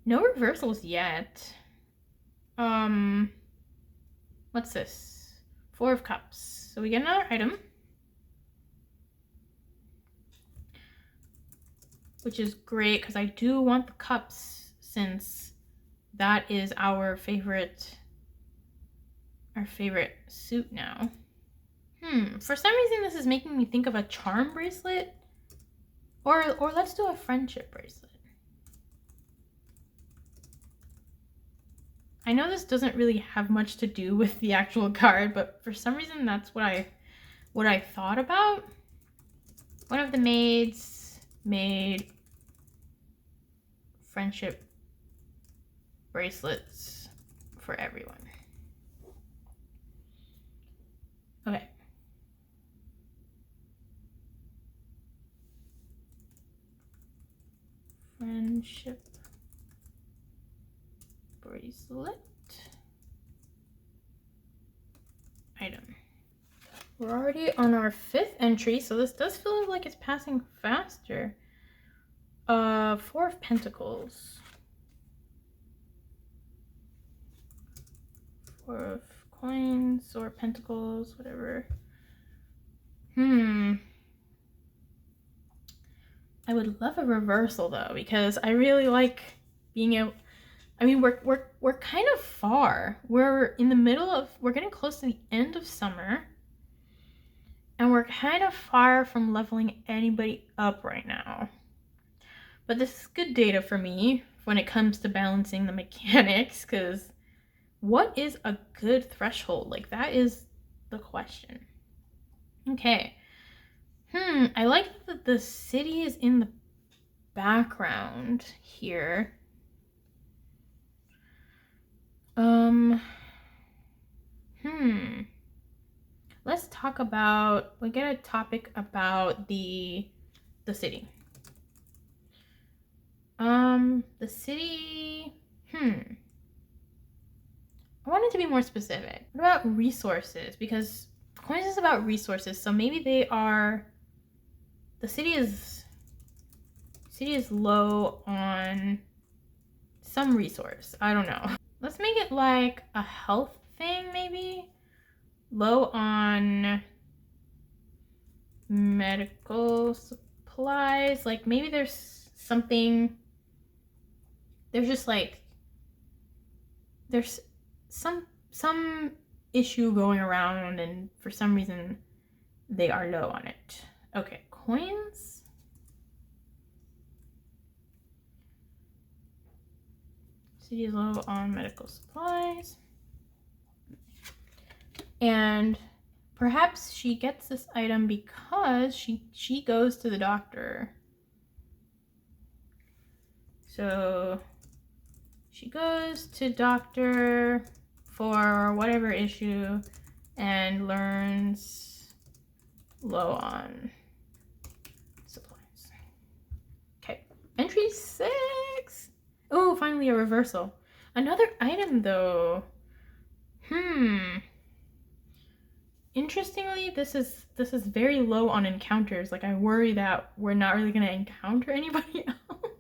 No reversals yet. What's this? 4 of Cups. So we get another item, which is great because I do want the cups since that is our favorite suit now. For some reason this is making me think of a charm bracelet, or let's do a friendship bracelet. I know this doesn't really have much to do with the actual card, but for some reason that's what I thought about. One of the maids made friendship bracelets for everyone. Okay. Friendship bracelet item. We're already on our 5th entry, so this does feel like it's passing faster. 4 of Pentacles. 4 of coins or pentacles, whatever. I would love a reversal though, because I really like being able. I mean, we're kind of far. We're in the middle of. We're getting close to the end of summer, and we're kind of far from leveling anybody up right now. But this is good data for me when it comes to balancing the mechanics, because what is a good threshold? Like, that is the question. Okay. I like that the city is in the background here. let's talk about, we get a topic about the city. The city, I wanted to be more specific. What about resources? Because coins is about resources, so maybe they are, the city is low on some resource. I don't know. Let's make it like a health thing, maybe. Low on medical supplies. Like maybe there's something, there's just like, there's some issue going around and for some reason they are low on it. Okay, coins. City is low on medical supplies. And perhaps she gets this item because she goes to the doctor. So she goes to doctor for whatever issue and learns low on supplies. Okay, entry 6. Oh, finally a reversal. Another item though. Interestingly, this is very low on encounters. Like I worry that we're not really gonna encounter anybody else.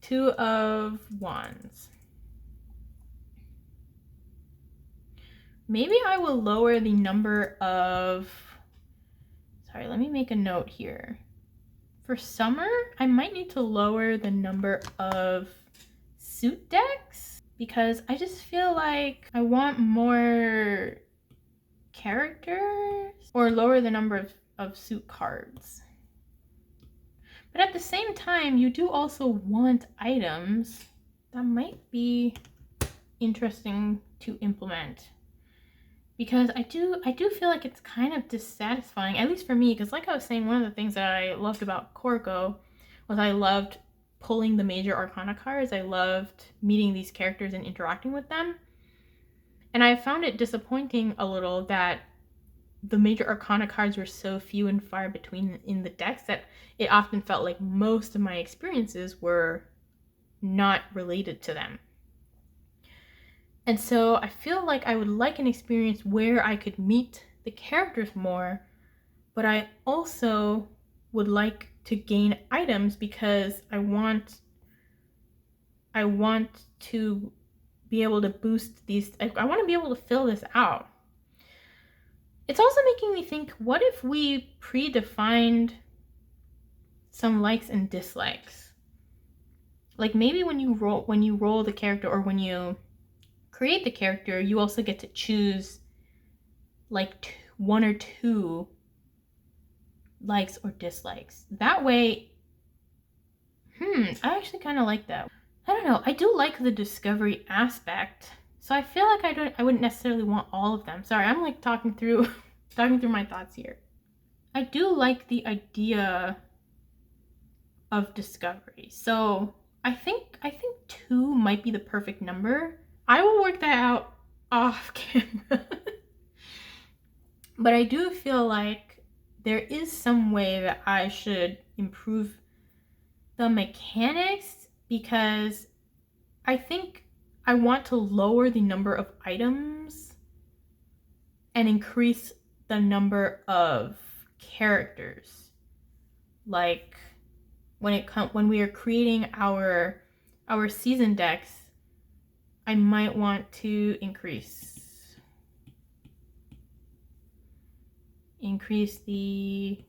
2 of Wands. Maybe I will lower the number of, sorry, let me make a note here. For summer, I might need to lower the number of suit decks because I just feel like I want more characters, or lower the number of suit cards. But at the same time, you do also want items. That might be interesting to implement. Because I do feel like it's kind of dissatisfying, at least for me, because like I was saying, one of the things that I loved about Koriko was I loved pulling the major arcana cards. I loved meeting these characters and interacting with them. And I found it disappointing a little that the major arcana cards were so few and far between in the decks that it often felt like most of my experiences were not related to them. And so I feel like I would like an experience where I could meet the characters more, but I also would like to gain items because I want to be able to boost these. I want to be able to fill this out. It's also making me think, what if we predefined some likes and dislikes? Like maybe when you roll the character, or when you create the character, you also get to choose like 1 or 2 likes or dislikes. That way, I actually kind of like that. I don't know. I do like the discovery aspect, so I feel like I wouldn't necessarily want all of them. Sorry, I'm like talking through my thoughts here. I do like the idea of discovery, so I think 2 might be the perfect number. I will work that out off camera. But I do feel like there is some way that I should improve the mechanics, because I think I want to lower the number of items and increase the number of characters. Like when we are creating our season decks, I might want to increase the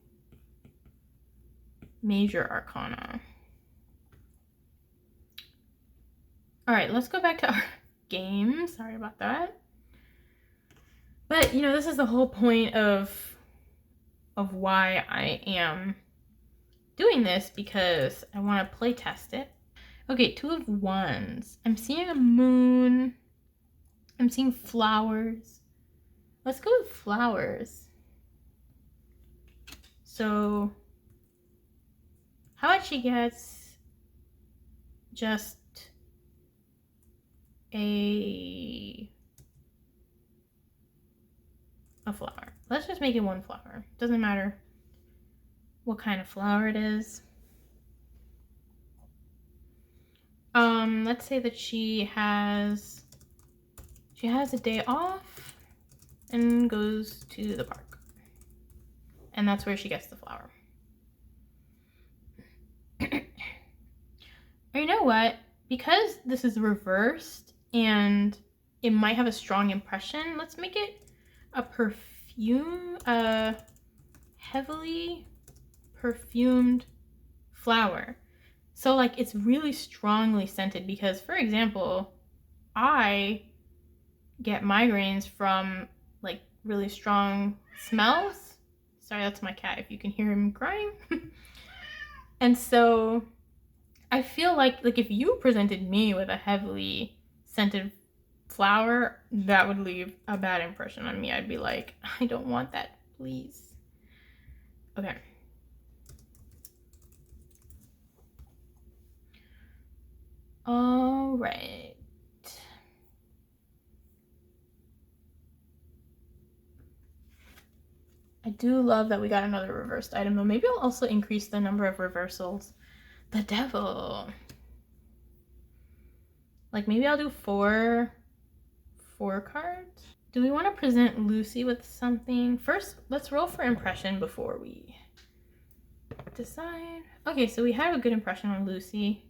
major arcana. All right, let's go back to our game. Sorry about that. But you know, this is the whole point of why I am doing this, because I want to play test it. Okay, 2 of Wands. I'm seeing a moon. I'm seeing flowers. Let's go with flowers. So how about she gets just a a flower. Let's just make it one flower. Doesn't matter what kind of flower it is. Let's say that she has a day off and goes to the park. And that's where she gets the flower. Or you know what? Because this is reversed and it might have a strong impression, let's make it a perfume, a heavily perfumed flower. So like it's really strongly scented because, for example, I get migraines from like really strong smells. Sorry, that's my cat if you can hear him crying. And so I feel like if you presented me with a heavily scented flower, that would leave a bad impression on me. I'd be like, I don't want that, please. Okay. All right. I do love that we got another reversed item, though. Maybe I'll also increase the number of reversals. The devil. Like maybe I'll do four cards. Do we want to present Lucy with something? First, let's roll for impression before we decide. Okay, so we have a good impression on Lucy.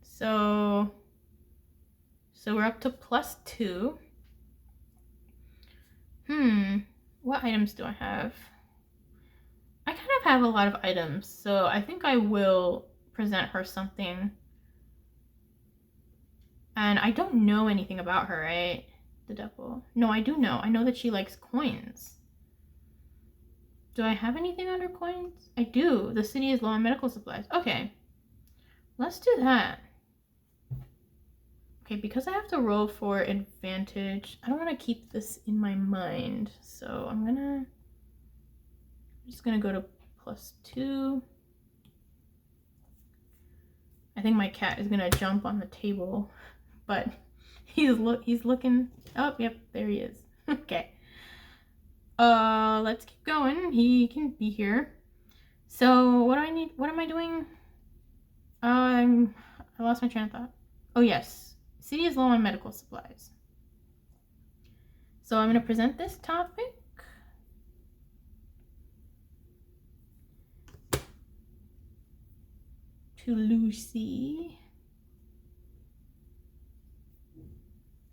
So we're up to +2. What items do I have? I kind of have a lot of items, so I think I will present her something. And I don't know anything about her, right? The devil. No, I do know. I know that she likes coins. Do I have anything under coins? I do. The city is low on medical supplies. Okay. Let's do that. Okay, because I have to roll for advantage, I don't want to keep this in my mind. So I'm just gonna go to +2. I think my cat is gonna jump on the table, but he's looking. Oh, yep, there he is. Okay. Let's keep going. He can be here. So what do I need? What am I doing? I lost my train of thought. Oh yes. City is low on medical supplies. So I'm going to present this topic. To Lucy.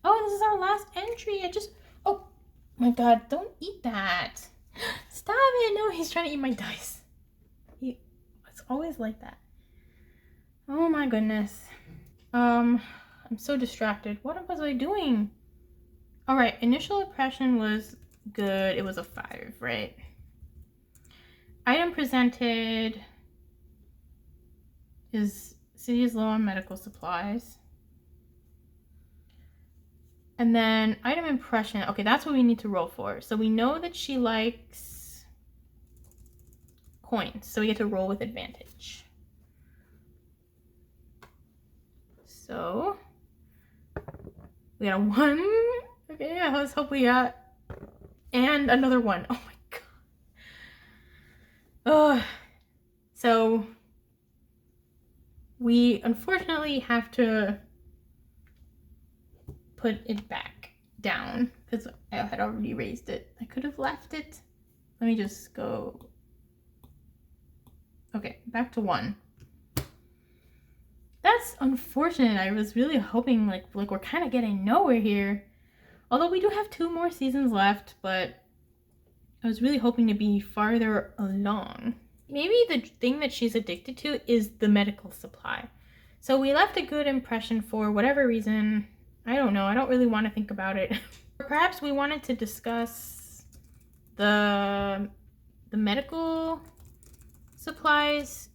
Oh, this is our last entry. Oh my god, don't eat that. Stop it. No, he's trying to eat my dice. It's always like that. Oh my goodness. I'm so distracted. What was I doing? All right, initial impression was good. It was a 5, right? Item presented is city is low on medical supplies. And then item impression. Okay, that's what we need to roll for. So we know that she likes coins. So we get to roll with advantage. So we got a 1. Okay, let's hope we got. And another 1. Oh my god. Oh. So we unfortunately have to put it back down because I had already raised it. I could have left it. Let me just go. Okay, back to 1. That's unfortunate. I was really hoping like we're kind of getting nowhere here. Although we do have 2 more seasons left, but I was really hoping to be farther along. Maybe the thing that she's addicted to is the medical supply. So we left a good impression for whatever reason. I don't know. I don't really want to think about it. Perhaps we wanted to discuss the medical supplies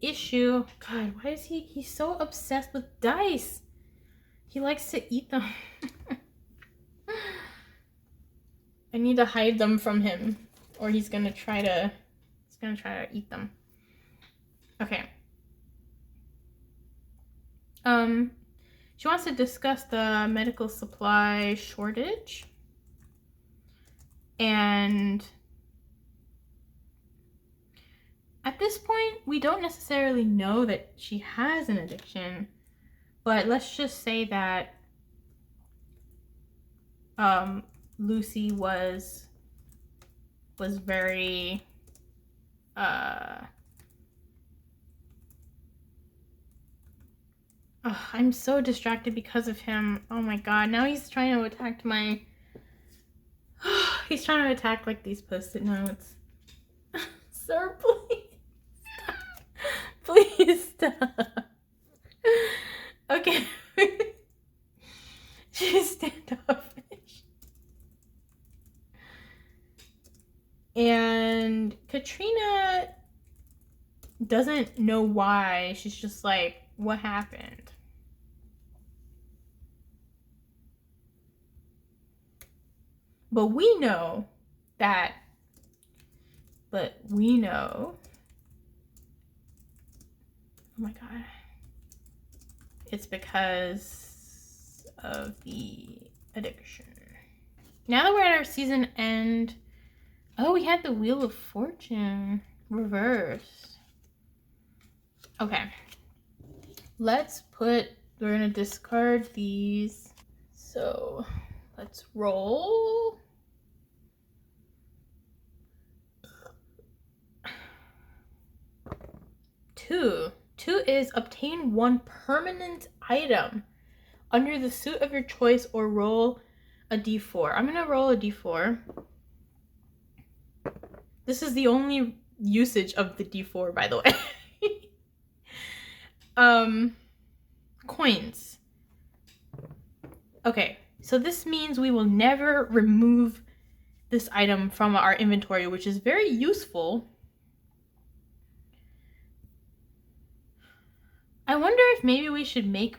issue. God, why is he's so obsessed with dice? He likes to eat them. I need to hide them from him or he's gonna try to eat them. Okay. She wants to discuss the medical supply shortage. And at this point, we don't necessarily know that she has an addiction, but let's just say that Lucy was very I'm so distracted because of him. Oh my god, now he's trying to attack my he's trying to attack like these post-it notes. Sir, please stop. Please stop. Okay. She's standoffish. And Katrina doesn't know why. She's just like, what happened? But we know that, oh my god, it's because of the addiction. Now that we're at our season end, oh, we had the Wheel of Fortune reversed. Okay, we're gonna discard these. So let's roll. Two is obtain one permanent item under the suit of your choice or roll a d4. I'm gonna roll a d4. This is the only usage of the d4, by the way. Coins. Okay, so this means we will never remove this item from our inventory, which is very useful. I wonder if maybe we should make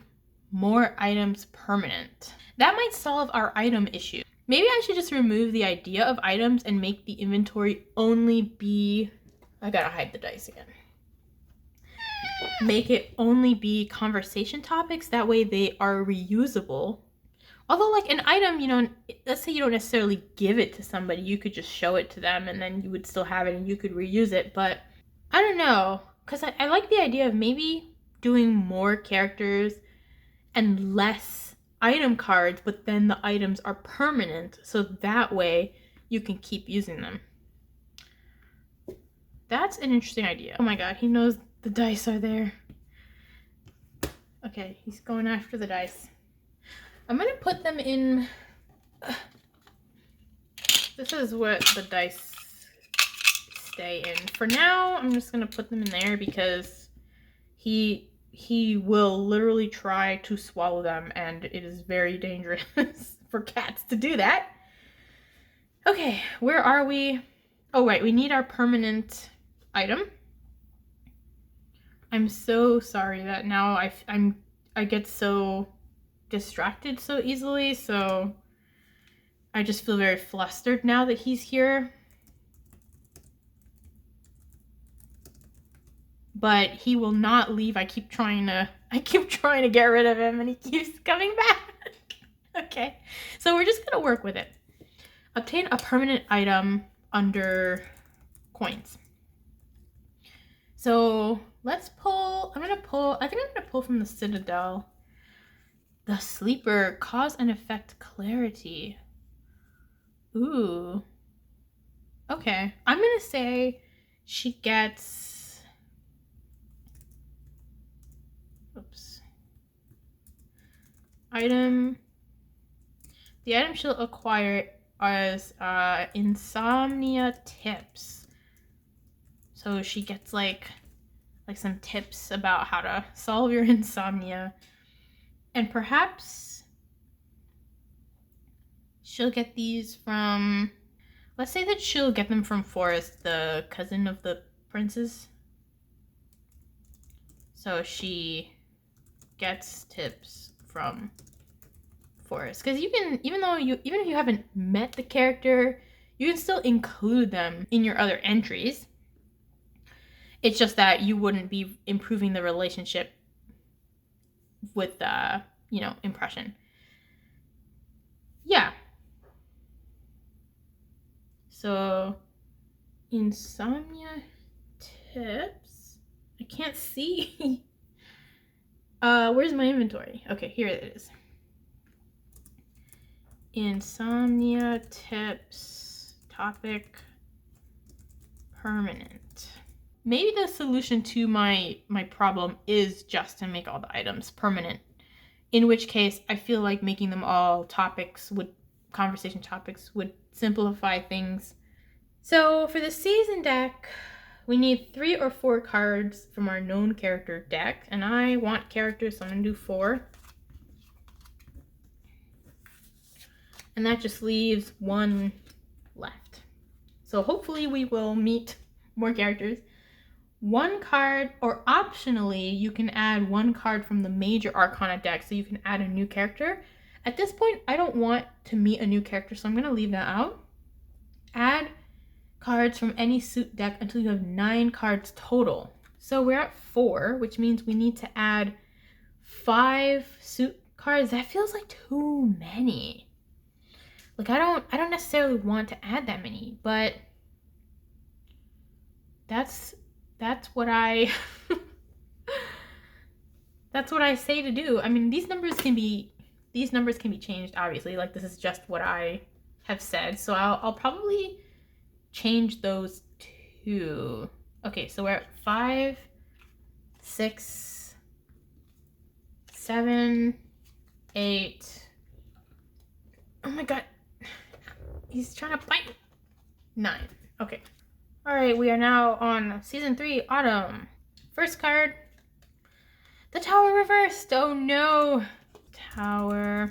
more items permanent. That might solve our item issue. Maybe I should just remove the idea of items and make the inventory only be... I gotta hide the dice again. Make it only be conversation topics. That way they are reusable. Although, like, an item, you know, let's say you don't necessarily give it to somebody. You could just show it to them and then you would still have it and you could reuse it. But I don't know. Because I like the idea of maybe doing more characters and less item cards, but then the items are permanent. So that way you can keep using them. That's an interesting idea. Oh my god, he knows the dice are there. Okay, he's going after the dice. I'm gonna put them in... This is what the dice stay in. For now, I'm just gonna put them in there because he will literally try to swallow them, and it is very dangerous for cats to do that. Okay, where are we? Oh, right, we need our permanent item. I'm so sorry that now I get so distracted so easily, so I just feel very flustered now that he's here. But he will not leave. I keep trying to get rid of him and he keeps coming back. Okay, so we're just gonna work with it. Obtain a permanent item under coins. So let's pull, I think I'm gonna pull from the Citadel. The Sleeper, cause and effect clarity. Ooh. Okay, I'm gonna say she gets, oops. Item, the item she'll acquire as insomnia tips. So she gets like some tips about how to solve your insomnia. And perhaps she'll get these from, let's say that she'll get them from Forrest, the cousin of the princes. So she gets tips from Forrest. Because you can, even if you haven't met the character, you can still include them in your other entries. It's just that you wouldn't be improving the relationship with the, impression. Yeah. So, insomnia tips. I can't see. Where's my inventory? Okay, here it is. Insomnia tips, topic, permanent. Maybe the solution to my problem is just to make all the items permanent. In which case, I feel like making them all conversation topics would simplify things. So for the season deck, we need 3 or 4 cards from our known character deck. And I want characters, so I'm going to do 4. And that just leaves 1 left. So hopefully we will meet more characters. 1 card, or optionally, you can add 1 card from the major Arcana deck, so you can add a new character. At this point, I don't want to meet a new character, so I'm going to leave that out. Add cards from any suit deck until you have 9 cards total. So we're at 4, which means we need to add 5 suit cards. That feels like too many. Like I don't necessarily want to add that many, but that's what I that's what I say to do. I mean, these numbers can be changed, obviously. Like, this is just what I have said, so I'll probably change those too. Okay, so we're at 5, 6, 7, 8. Oh my god, he's trying to bite. 9. Okay. All right, we are now on season 3, autumn. First card, the tower reversed. Oh no, tower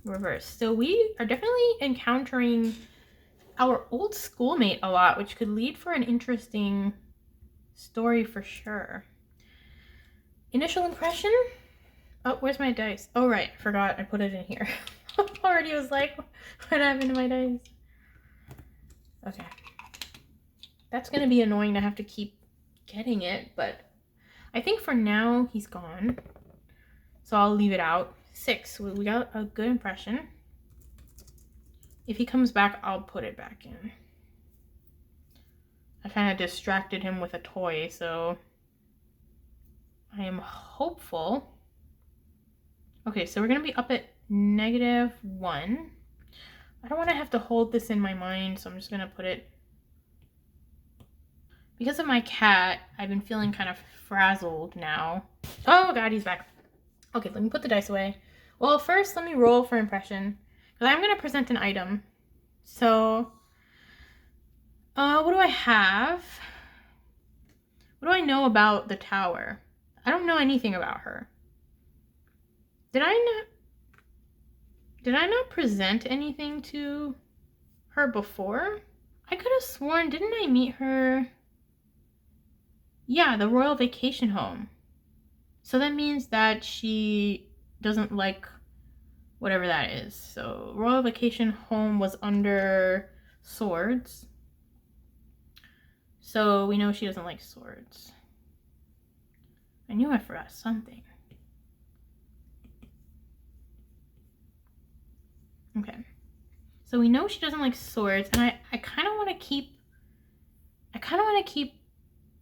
reversed. So we are definitely encountering our old schoolmate a lot, which could lead for an interesting story for sure. Initial impression? Oh, where's my dice? Oh right, forgot I put it in here. Already was like, what happened to my dice? Okay. That's gonna be annoying to have to keep getting it, but I think for now he's gone. So I'll leave it out. 6, we got a good impression. If he comes back, I'll put it back in. I kind of distracted him with a toy, so I am hopeful. Okay, so we're gonna be up at -1. I don't want to have to hold this in my mind, so I'm just gonna put it. Because of my cat, I've been feeling kind of frazzled now. Oh god, he's back. Okay, let me put the dice away. Well, first let me roll for impression, because I'm gonna present an item. So, what do I have? What do I know about the tower? I don't know anything about her. Did I not present anything to her before? I could have sworn, didn't I meet her? Yeah, the Royal Vacation Home. So that means that she doesn't like whatever that is. So Royal Vacation Home was under swords. So we know she doesn't like swords. I knew I forgot something. Okay. So we know she doesn't like swords, and I kind of want to keep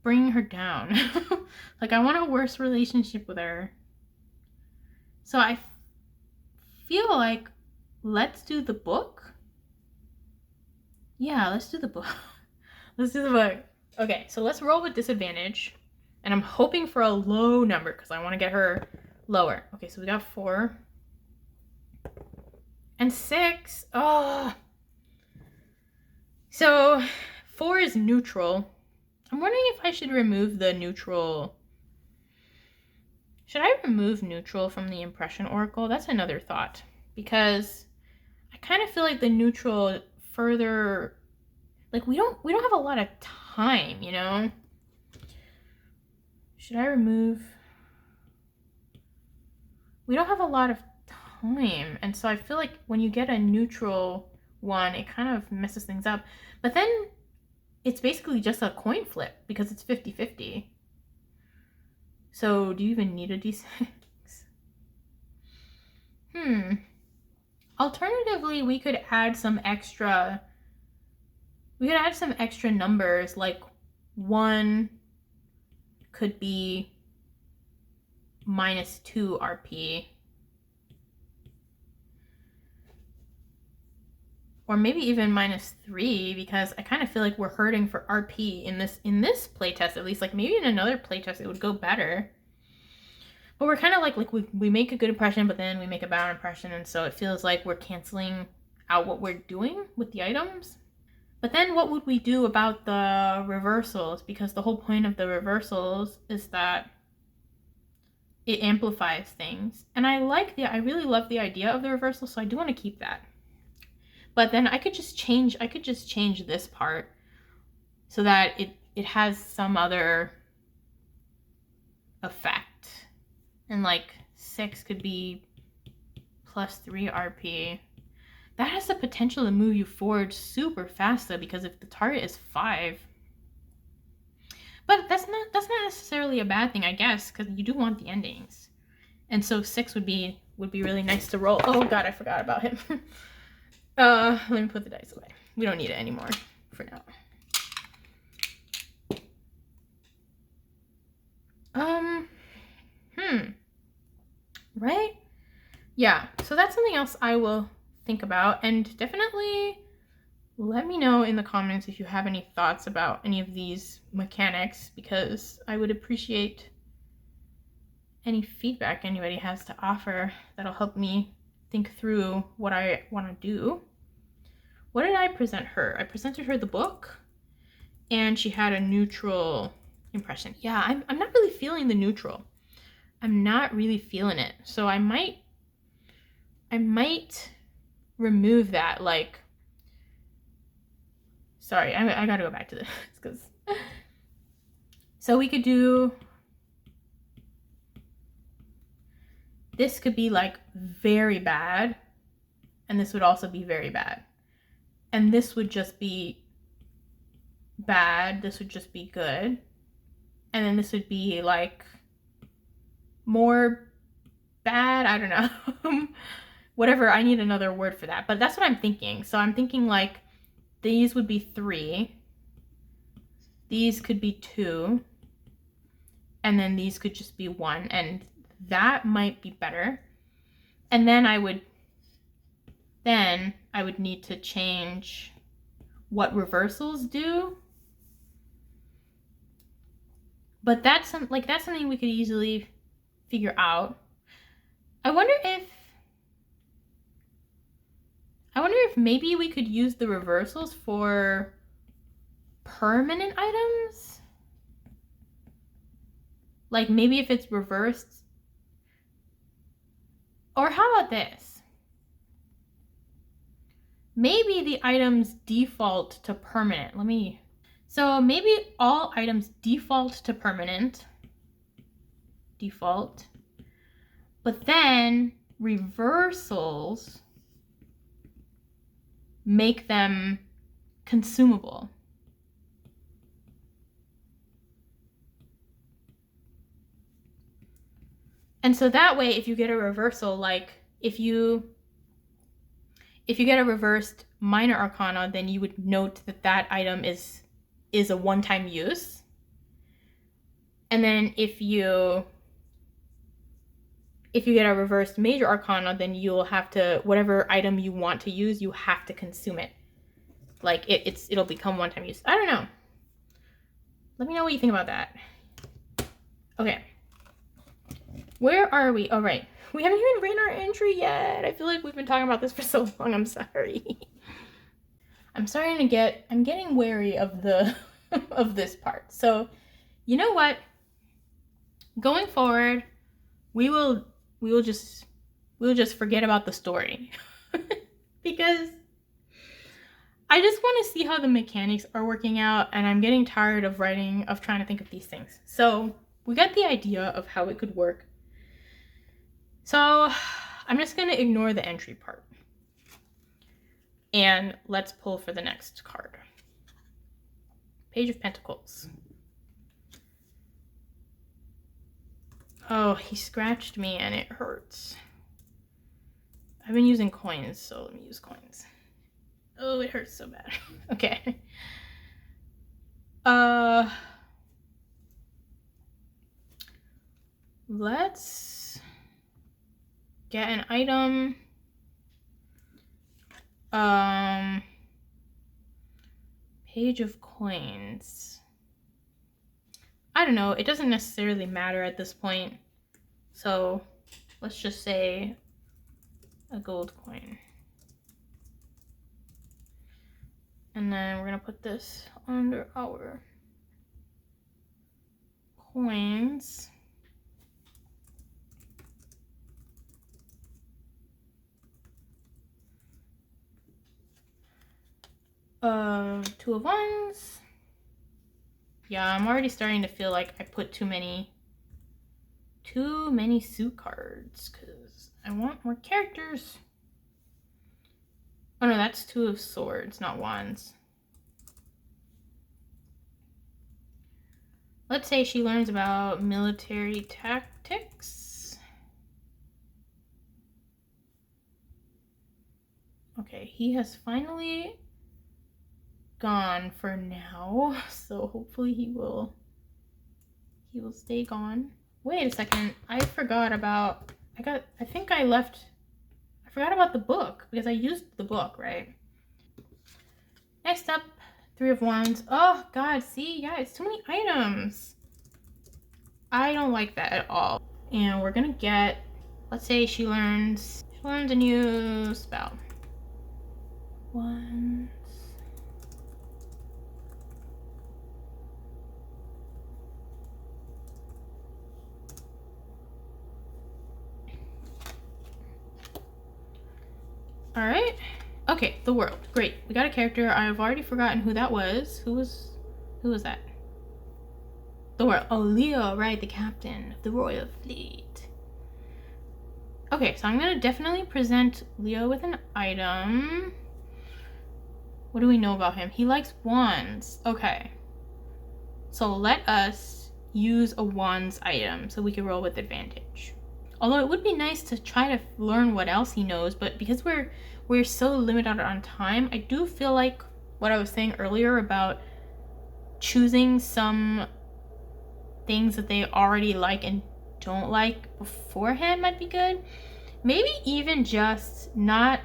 bringing her down. Like, I want a worse relationship with her. So I feel like, let's do the book. Yeah, let's do the book. Let's do the book. Okay, so let's roll with disadvantage. And I'm hoping for a low number because I want to get her lower. Okay, so we got 4. And 6. Oh. So 4 is neutral. I'm wondering if I should remove the neutral. Should I remove neutral from the impression oracle? That's another thought. Because I kind of feel like the neutral further, like we don't have a lot of time, you know? Should I remove? We don't have a lot of time, and so I feel like when you get a neutral one, it kind of messes things up. But then it's basically just a coin flip because it's 50-50. So do you even need a d6? Alternatively, we could add some extra We could add some extra numbers, like 1 could be -2 RP. Or maybe even -3, because I kind of feel like we're hurting for RP in this playtest, at least. Like maybe in another playtest it would go better. But we're kind of like we make a good impression, but then we make a bad impression, and so it feels like we're canceling out what we're doing with the items. But then what would we do about the reversals? Because the whole point of the reversals is that it amplifies things. And I really love the idea of the reversal, so I do want to keep that. But then I could just change this part so that it has some other effect. And like 6 could be +3 RP. That has the potential to move you forward super fast though, because if the target is 5. But that's not necessarily a bad thing, I guess, because you do want the endings. And so 6 would be really nice to roll. Oh god, I forgot about him. Let me put the dice away. We don't need it anymore for now. Right? Yeah, so that's something else I will think about, and definitely let me know in the comments if you have any thoughts about any of these mechanics, because I would appreciate any feedback anybody has to offer that'll help me think through what I want to do. What did I present her? I presented her the book, and she had a neutral impression. Yeah, I'm not really feeling the neutral. I'm not really feeling it. So I might remove that. Like, sorry, I gotta go back to this because. So we could do. This could be like very bad, and this would also be very bad. And this would just be bad, this would just be good. And then this would be like more bad, I don't know. Whatever, I need another word for that. But that's what I'm thinking. So I'm thinking like these would be 3. These could be 2. And then these could just be 1. And that might be better. And then I would need to change what reversals do. But that's something we could easily figure out. I wonder if maybe we could use the reversals for permanent items. Like maybe if it's reversed. Or how about this? Maybe the items default to permanent. So maybe all items default to permanent. Default. But then reversals make them consumable. And so that way, if you get a reversal, like if you get a reversed minor arcana, then you would note that item is a one-time use. And then if you get a reversed major arcana, then you'll have to, whatever item you want to use, you have to consume it. Like it'll become one-time use. I don't know. Let me know what you think about that. Okay. Where are we? Oh, right. We haven't even written our entry yet. I feel like we've been talking about this for so long. I'm sorry. I'm getting wary of of this part. So, you know what? Going forward, we will just forget about the story. Because I just want to see how the mechanics are working out, and I'm getting tired of trying to think of these things. So, we got the idea of how it could work. So, I'm just going to ignore the entry part. And let's pull for the next card. Page of Pentacles. Oh, he scratched me and it hurts. I've been using coins, so let me use coins. Oh, it hurts so bad. Okay. Uh, let's get an item. Page of coins. I don't know. It doesn't necessarily matter at this point. So let's just say a gold coin. And then we're going to put this under our coins. Two of wands. Yeah, I'm already starting to feel like I put too many suit cards because I want more characters. Oh no, that's two of swords, not wands. Let's say she learns about military tactics. Okay, he has finally gone for now, so hopefully he will stay gone. Wait a second, I forgot about the book because I used the book, right? Next up, three of wands. Oh god, see, yeah, it's too many items. I don't like that at all. And we're gonna get, let's say she learns a new spell. Wands. All right. Okay, the world. Great. We got a character. I've already forgotten who that was. Who was that? The world. Oh, Leo, right, the captain of the royal fleet. Okay, so I'm gonna definitely present Leo with an item. What do we know about him? He likes wands. Okay. So let us use a wands item so we can roll with advantage. Although it would be nice to try to learn what else he knows, but because we're so limited on time, I do feel like what I was saying earlier about choosing some things that they already like and don't like beforehand might be good. Maybe even just not...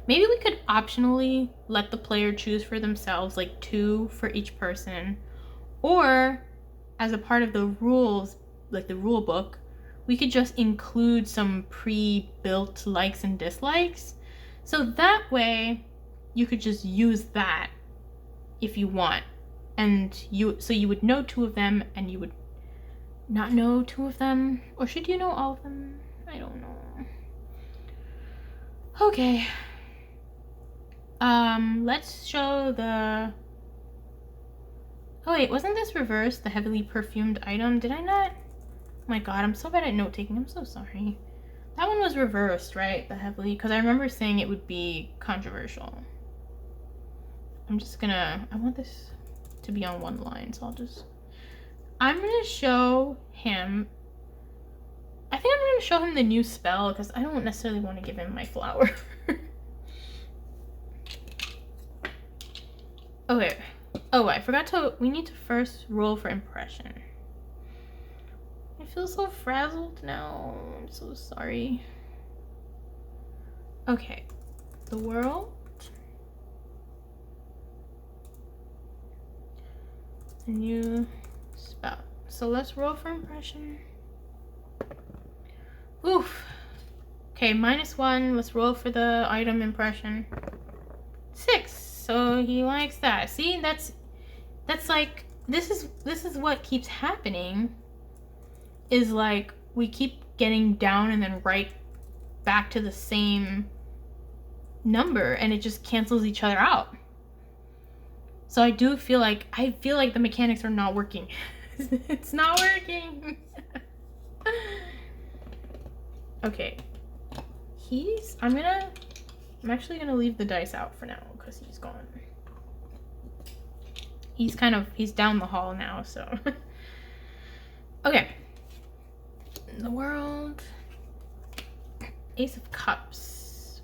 Maybe we could optionally let the player choose for themselves, like 2 for each person. Or, as a part of the rules, like the rule book, we could just include some pre-built likes and dislikes. So that way, you could just use that if you want. And you would know 2 of them, and you would not know 2 of them. Or should you know all of them? I don't know. Okay. Let's show the... Oh wait, wasn't this reversed? The heavily perfumed item? Did I not? Oh my god, I'm so bad at note-taking. I'm so sorry. That one was reversed, right? The heavily... Because I remember saying it would be controversial. I'm just gonna... I want this to be on one line, so I'm gonna show him... I think I'm gonna show him the new spell, because I don't necessarily want to give him my flower. Okay. Oh, I forgot to... We need to first roll for impression. I feel so frazzled now. I'm so sorry. Okay. The world. A new spell. So let's roll for impression. Oof. Okay, -1. Let's roll for the item impression. 6. So he likes that. See, that's like, this is what keeps happening. Is like we keep getting down and then right back to the same number, and it just cancels each other out. So I feel like the mechanics are not working. It's not working. Okay. I'm actually gonna leave the dice out for now because he's gone. He's down the hall now, so. Okay. The world. Ace of Cups.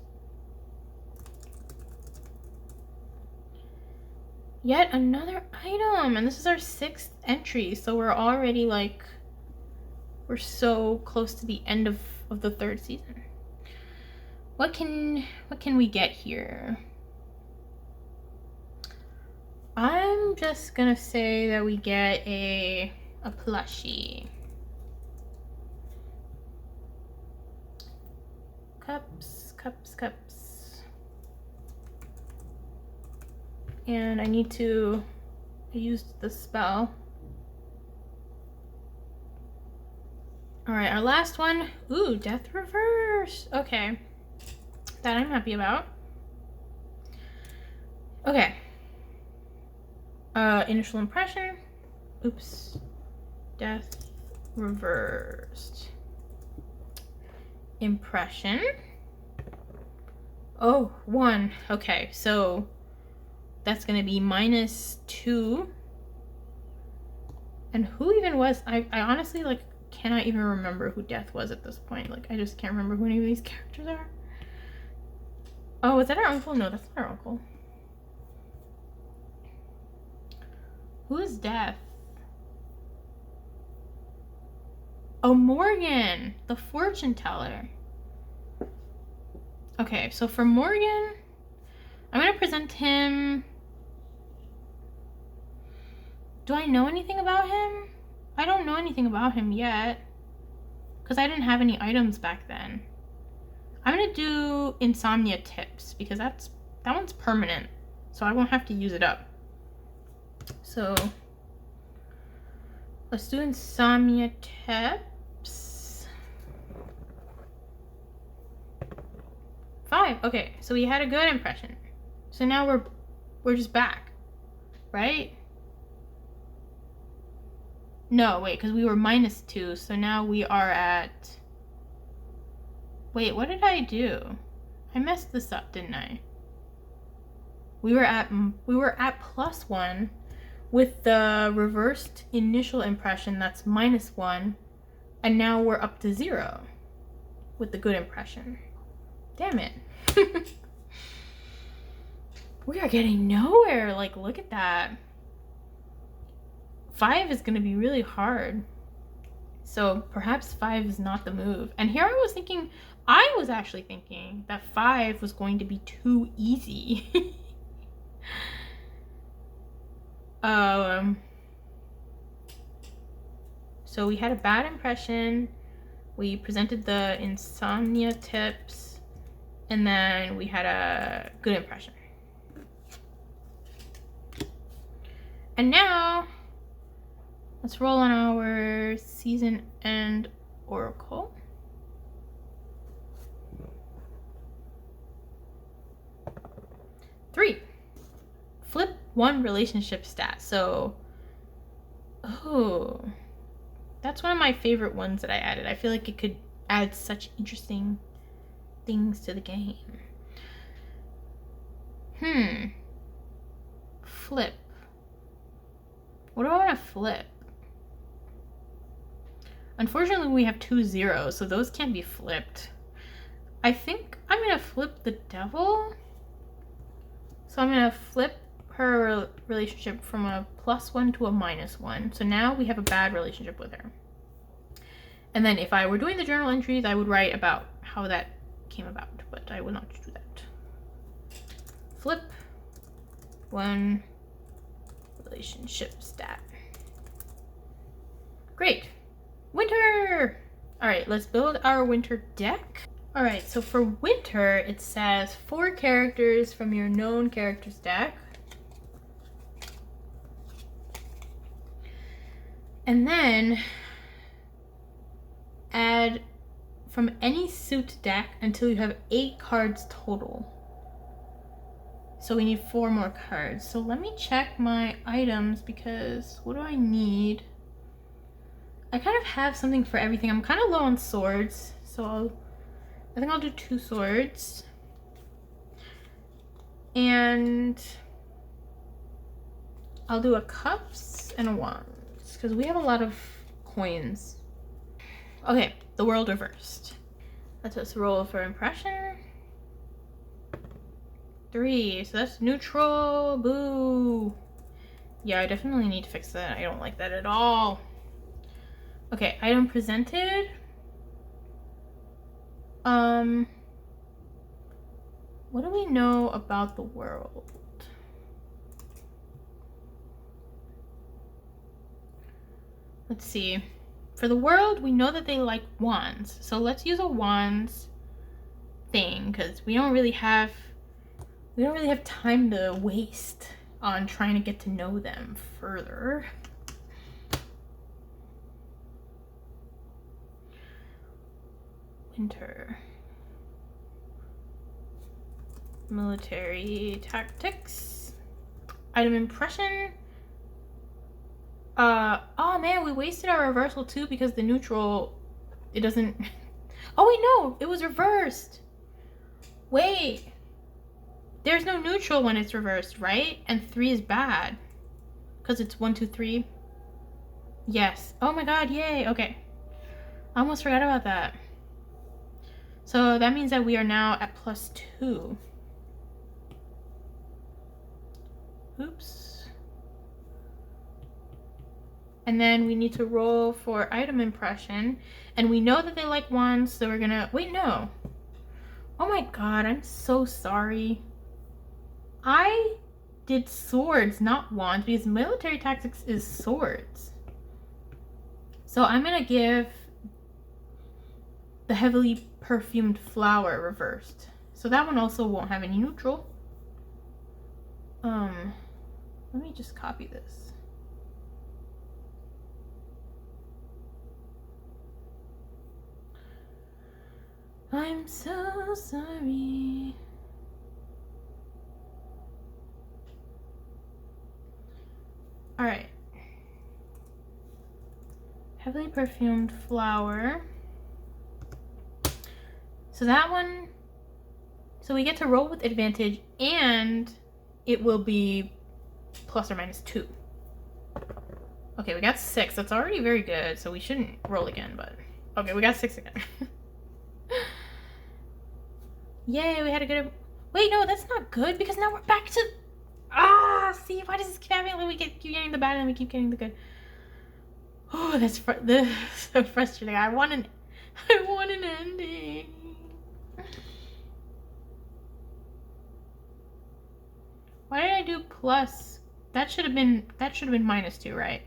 Yet another item, and this is our 6th entry, so we're already like, we're so close to the end of the 3rd season. What can we get here? I'm just gonna say that we get a plushie. Cups, cups, cups. And I need to use the spell. All right, our last one. Ooh, Death Reverse. Okay, that I'm happy about. Okay. Initial impression. Oops. Death reversed. Impression. Oh, 1. Okay, so that's gonna be -2. And who even was, I honestly like cannot even remember who Death was at this point. Like I just can't remember who any of these characters are. Oh, is that our uncle? No, that's not our uncle. Who is Death? Oh, Morgan, the fortune teller. Okay, so for Morgan, I'm gonna present him. Do I know anything about him? I don't know anything about him yet, because I didn't have any items back then. I'm gonna do insomnia tips, because that one's permanent, so I won't have to use it up. So let's do insomnia tips. 5. Okay, so we had a good impression. So now we're just back, right? No, wait, because we were -2, so now we are at... Wait, what did I do? I messed this up, didn't I? We were at +1 with the reversed initial impression, that's -1, and now we're up to 0 with the good impression. Damn it. We are getting nowhere. Like, look at that. 5 is going to be really hard. So perhaps 5 is not the move. And here I was actually thinking that 5 was going to be too easy. So we had a bad impression. We presented the insomnia tips, and then we had a good impression. And now let's roll on our season end oracle. Three. Flip 1 relationship stat. So, oh, that's one of my favorite ones that I added. I feel like it could add such interesting things to the game. Flip. What do I want to flip? Unfortunately, we have 2 zeros, so those can't be flipped. I think I'm going to flip the devil. So I'm going to flip her relationship from a +1 to a -1. So now we have a bad relationship with her. And then if I were doing the journal entries, I would write about how that came about, but I will not do that. Flip 1 relationship stat. Great. Winter! All right, let's build our winter deck. All right, so for winter, it says 4 characters from your known characters deck. And then add from any suit deck until you have 8 cards total. So we need 4 more cards. So let me check my items, because what do I need? I kind of have something for everything. I'm kind of low on swords, so I think I'll do 2 swords. And I'll do a cups and a wands, because we have a lot of coins. Okay, the world reversed. Let's just roll for impression. 3, so that's neutral. Boo. Yeah, I definitely need to fix that. I don't like that at all. Okay, item presented. What do we know about the world? Let's see. For the world, we know that they like wands. So let's use a wands thing because we don't really have time to waste on trying to get to know them further. Winter. Military tactics. Item impression. Oh man, we wasted our reversal too because the neutral, it doesn't. Oh wait, no, it was reversed. Wait, there's no neutral when it's reversed, right? And 3 is bad because it's 1, 2, 3. Yes. Oh my god, yay. Okay, I almost forgot about that. So that means that we are now at +2. Oops. And then we need to roll for item impression. And we know that they like wands, so we're gonna... Wait, no. Oh my god, I'm so sorry. I did swords, not wands, because military tactics is swords. So I'm gonna give the heavily perfumed flower reversed. So that one also won't have any neutral. Let me just copy this. I'm so sorry. All right. Heavily perfumed flower. So that one, so we get to roll with advantage and it will be ±2. Okay, we got 6. That's already very good, so we shouldn't roll again, but okay, we got 6 again. Yay, we had a good... Wait, no, that's not good because now we're back to... See, why does this keep happening? We keep getting the bad and we keep getting the good. Oh, that's so frustrating. I want an ending. Why did I do plus? That should have been -2, right?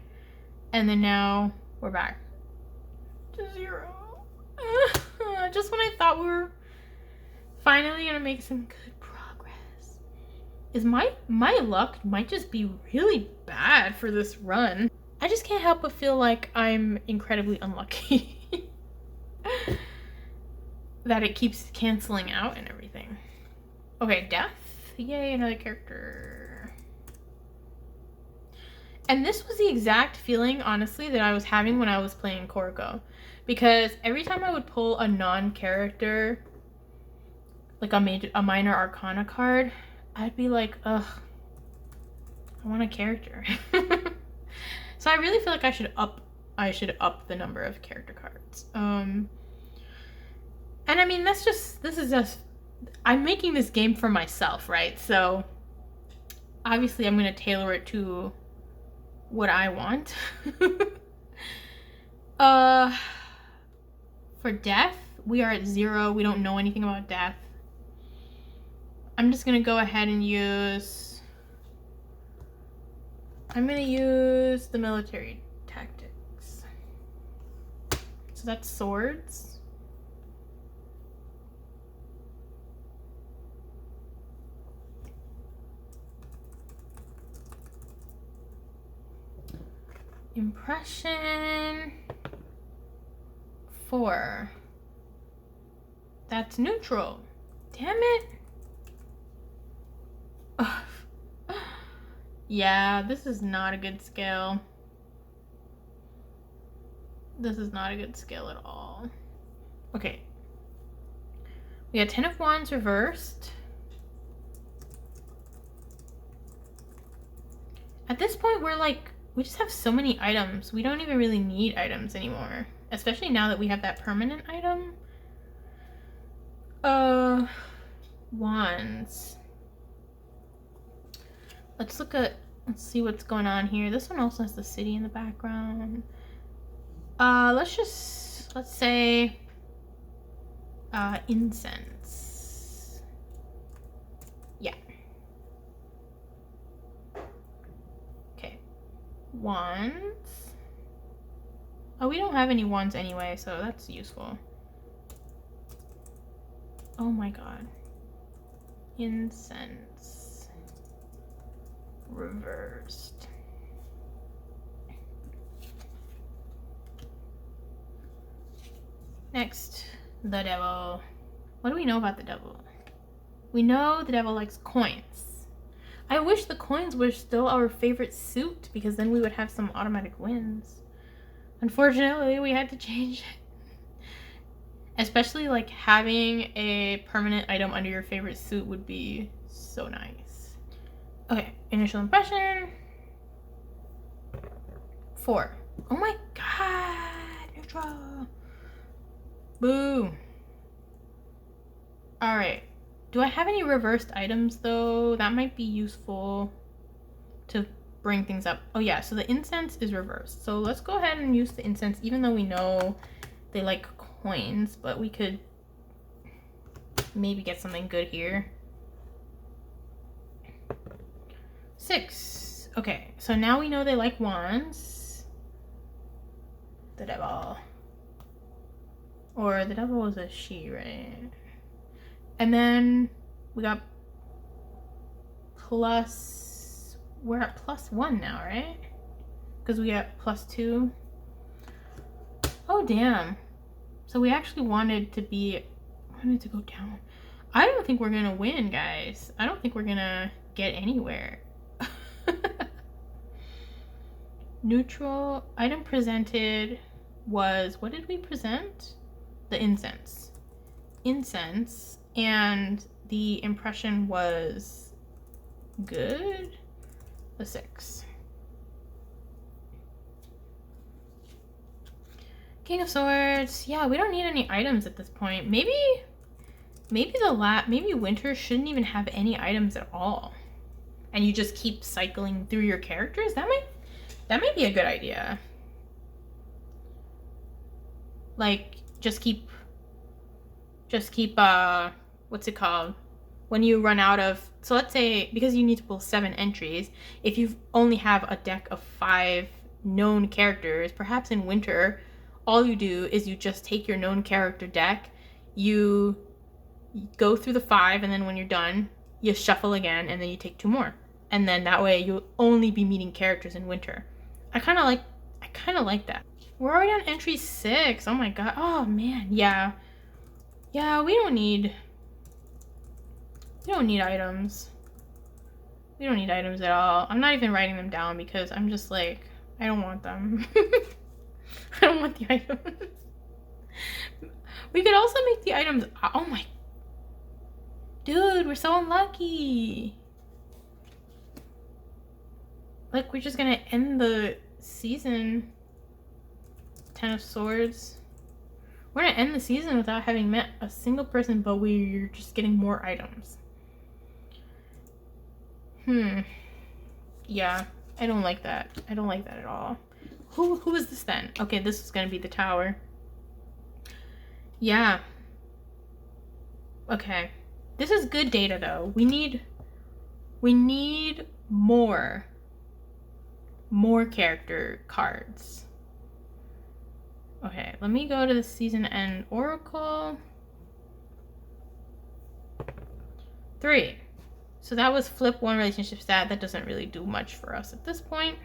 And then now we're back to 0. Just when I thought we were finally gonna make some good progress. Is my luck might just be really bad for this run. I just can't help but feel like I'm incredibly unlucky. That it keeps canceling out and everything. Okay, death. Yay, another character. And this was the exact feeling, honestly, that I was having when I was playing Koriko. Because every time I would pull a non-character, like a minor arcana card, I'd be like, ugh, I want a character. So I really feel like I should up the number of character cards. And I mean, this is just, I'm making this game for myself, right? So obviously I'm going to tailor it to what I want. For death, we are at 0. We don't know anything about death. I'm just going to go ahead and use... I'm going to use the military tactics. So that's swords. Impression 4. That's neutral. Damn it. Ugh. Yeah, this is not a good scale. This is not a good scale at all. Okay. We got 10 of Wands reversed. At this point, we're like, we just have so many items. We don't even really need items anymore. Especially now that we have that permanent item. Wands. Let's look at Let's see what's going on here. This one also has the city in the background. Let's say incense. Yeah. Okay. Wands. Oh, we don't have any wands anyway, so that's useful. Oh my god. Incense. Reversed. Next, the devil. What do we know about the devil? We know the devil likes coins. I wish the coins were still our favorite suit, because then we would have some automatic wins. Unfortunately, we had to change it. Especially like having a permanent item under your favorite suit would be so nice. Okay, initial impression. 4. Oh my god, neutral. Boo. Alright. Do I have any reversed items though? That might be useful to bring things up. Oh yeah, so the incense is reversed. So let's go ahead and use the incense, even though we know they like coins, but we could maybe get something good here. 6. Okay, so now we know they like wands. The devil. Or the devil was a she, right? And then we got plus... We're at +1 now, right? Because we got +2. Oh, damn. So we actually wanted to go down. I don't think we're going to win, guys. I don't think we're going to get anywhere. Neutral. Item presented was... What did we present? The incense. Incense. And the impression was good. A 6. King of Swords. Yeah, we don't need any items at this point. Maybe winter shouldn't even have any items at all. And you just keep cycling through your characters. That might be a good idea. Like just keep what's it called? When you run out of, so let's say, because you need to pull 7 entries, if you only have a deck of 5 known characters, perhaps in winter, all you do is you just take your known character deck, you go through the 5, and then when you're done, you shuffle again, and then you take 2 more. And then that way you'll only be meeting characters in winter. I kind of like that. We're already on entry 6. Oh my god. Oh man. Yeah. Yeah, we don't need items. We don't need items at all. I'm not even writing them down because I'm just like, I don't want them. I don't want the items. We could also make the items... Oh my... Dude, we're so unlucky. Like, we're just gonna end the season. 10 of Swords. We're gonna end the season without having met a single person, but we're just getting more items. Yeah, I don't like that. I don't like that at all. Who is this then? Okay, this is gonna be the tower. Yeah. Okay. This is good data though. We need more character cards. Okay, let me go to the season end oracle. 3. So that was flip 1 relationship stat. That doesn't really do much for us at this point.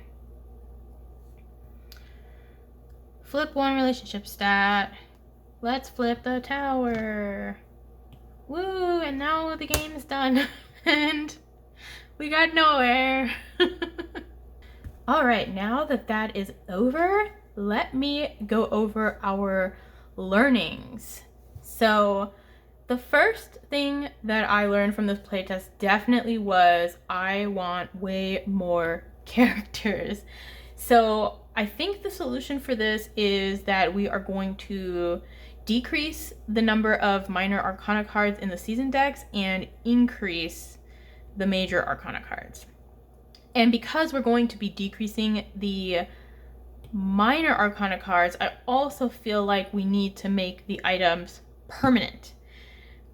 Flip 1 relationship stat. Let's flip the tower. Woo, and now the game is done. And we got nowhere. Alright, now that is over, let me go over our learnings. So the first thing that I learned from this playtest definitely was I want way more characters. So I think the solution for this is that we are going to decrease the number of minor arcana cards in the season decks and increase the major arcana cards. And because we're going to be decreasing the minor arcana cards, I also feel like we need to make the items permanent.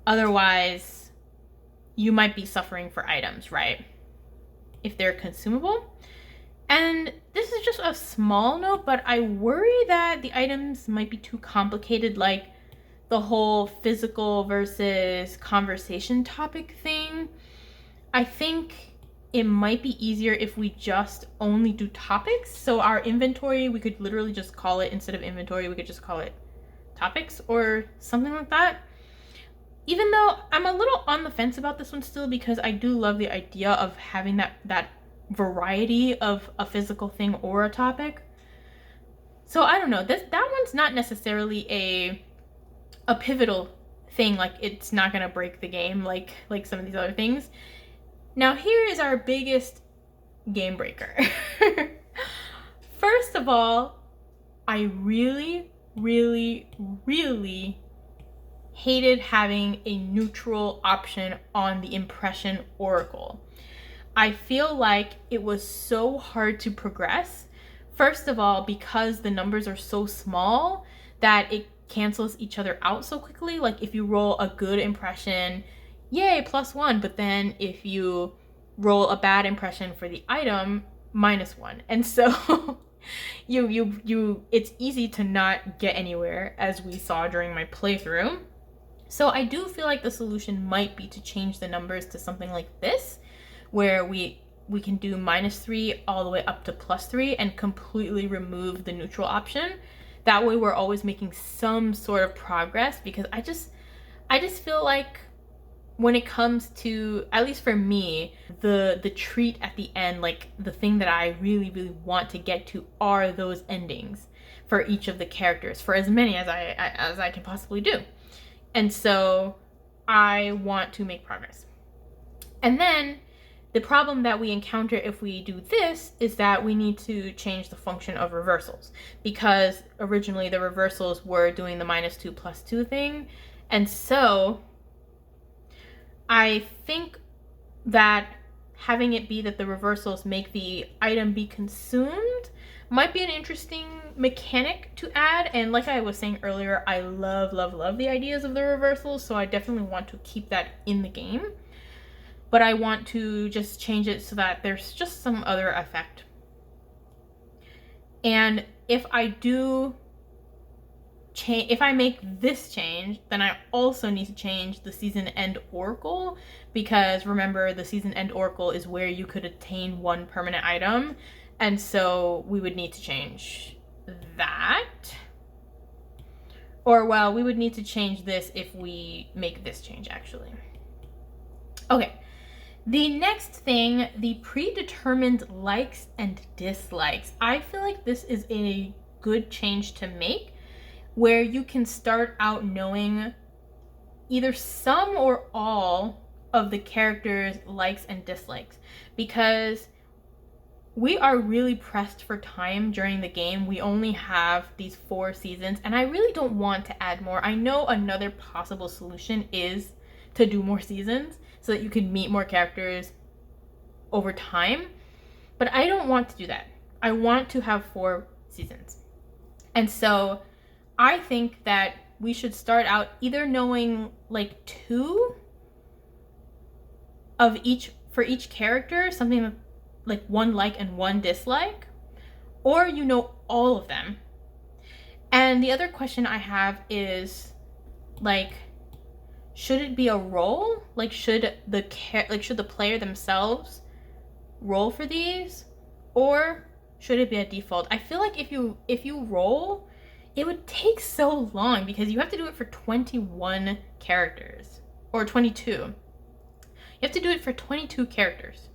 Otherwise, you might be suffering for items, right? If they're consumable. And this is just a small note, but I worry that the items might be too complicated, like the whole physical versus conversation topic thing. I think it might be easier if we just only do topics. So our inventory, we could literally just call it, instead of inventory, we could just call it topics or something like that. Even though I'm a little on the fence about this one still, because I do love the idea of having that variety of a physical thing or a topic. So I don't know, that one's not necessarily a pivotal thing, like it's not gonna break the game like some of these other things. Now here is our biggest game breaker. First of all, I really hated having a neutral option on the impression oracle. I feel like it was so hard to progress. First of all, because the numbers are so small that it cancels each other out so quickly. Like if you roll a good impression, yay, +1, but then if you roll a bad impression for the item, -1. And so it's easy to not get anywhere, as we saw during my playthrough. So I do feel like the solution might be to change the numbers to something like this, where we can do -3 all the way up to +3 and completely remove the neutral option. That way we're always making some sort of progress, because I just feel like when it comes to, at least for me, the treat at the end, like the thing that I really want to get to are those endings for each of the characters, for as many as I can possibly do. And so I want to make progress. And then the problem that we encounter if we do this is that we need to change the function of reversals, because originally the reversals were doing the -2 +2 thing. And so I think that having it be that the reversals make the item be consumed might be an interesting mechanic to add. And like I was saying earlier, I love the ideas of the reversals, so I definitely want to keep that in the game. But I want to just change it so that there's just some other effect. And if I do change, if I make this change, then I also need to change the season end oracle, because remember, the season end oracle is where you could attain one permanent item. And so we would need to change that. Or, well, we would need to change this if we make this change, actually. Okay. The next thing, the predetermined likes and dislikes. I feel like this is a good change to make, where you can start out knowing either some or all of the characters' likes and dislikes, because we are really pressed for time during the game. We only have these 4 seasons, and I really don't want to add more. I know another possible solution is to do more seasons so that you can meet more characters over time, but I don't want to do that. I want to have 4 seasons. And so I think that we should start out either knowing like 2 of each for each character, something like 1 like and 1 dislike, or you know all of them. And the other question I have is, like, should it be a roll? Like, should the player themselves roll for these, or should it be a default? I feel like if you roll, it would take so long, because you have to do it for 21 characters, or 22. You have to do it for 22 characters.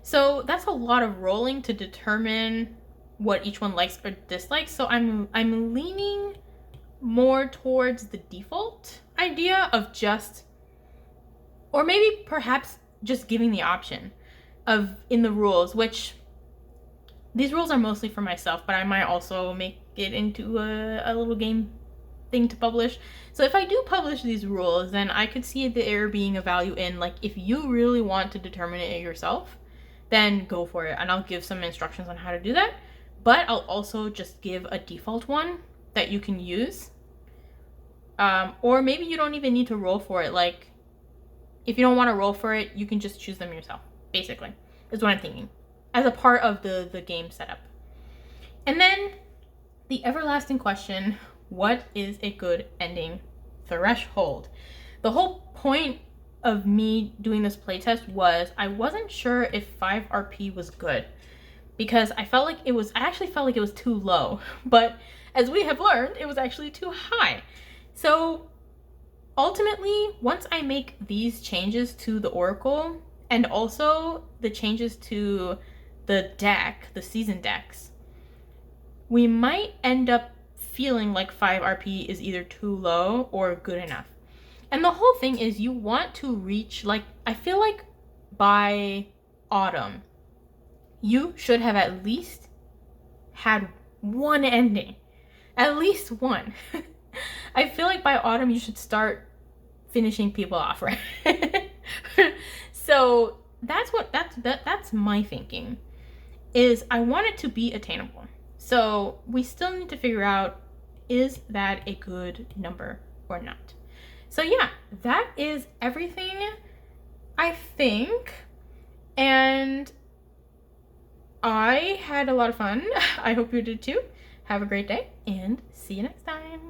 So that's a lot of rolling to determine what each one likes or dislikes. So I'm leaning more towards the default idea of just, or maybe perhaps just giving the option of in the rules, which these rules are mostly for myself, but I might also make it into a little game thing to publish. So if I do publish these rules, then I could see there being a value in, like, if you really want to determine it yourself, then go for it. And I'll give some instructions on how to do that. But I'll also just give a default one that you can use. Or maybe you don't even need to roll for it. Like, if you don't want to roll for it, you can just choose them yourself, basically, is what I'm thinking, as a part of the game setup. And then the everlasting question, what is a good ending threshold? The whole point of me doing this playtest was I wasn't sure if 5 RP was good, because I actually felt like it was too low, but as we have learned, it was actually too high. So ultimately, once I make these changes to the Oracle and also the changes to the deck, the season decks, we might end up feeling like 5 RP is either too low or good enough. And the whole thing is you want to reach, like, I feel like by autumn, you should have at least had one ending. At least one. I feel like by autumn you should start finishing people off, right? So that's my thinking, is I want it to be attainable. So we still need to figure out, is that a good number or not? So yeah, that is everything, I think. And I had a lot of fun. I hope you did too. Have a great day and see you next time.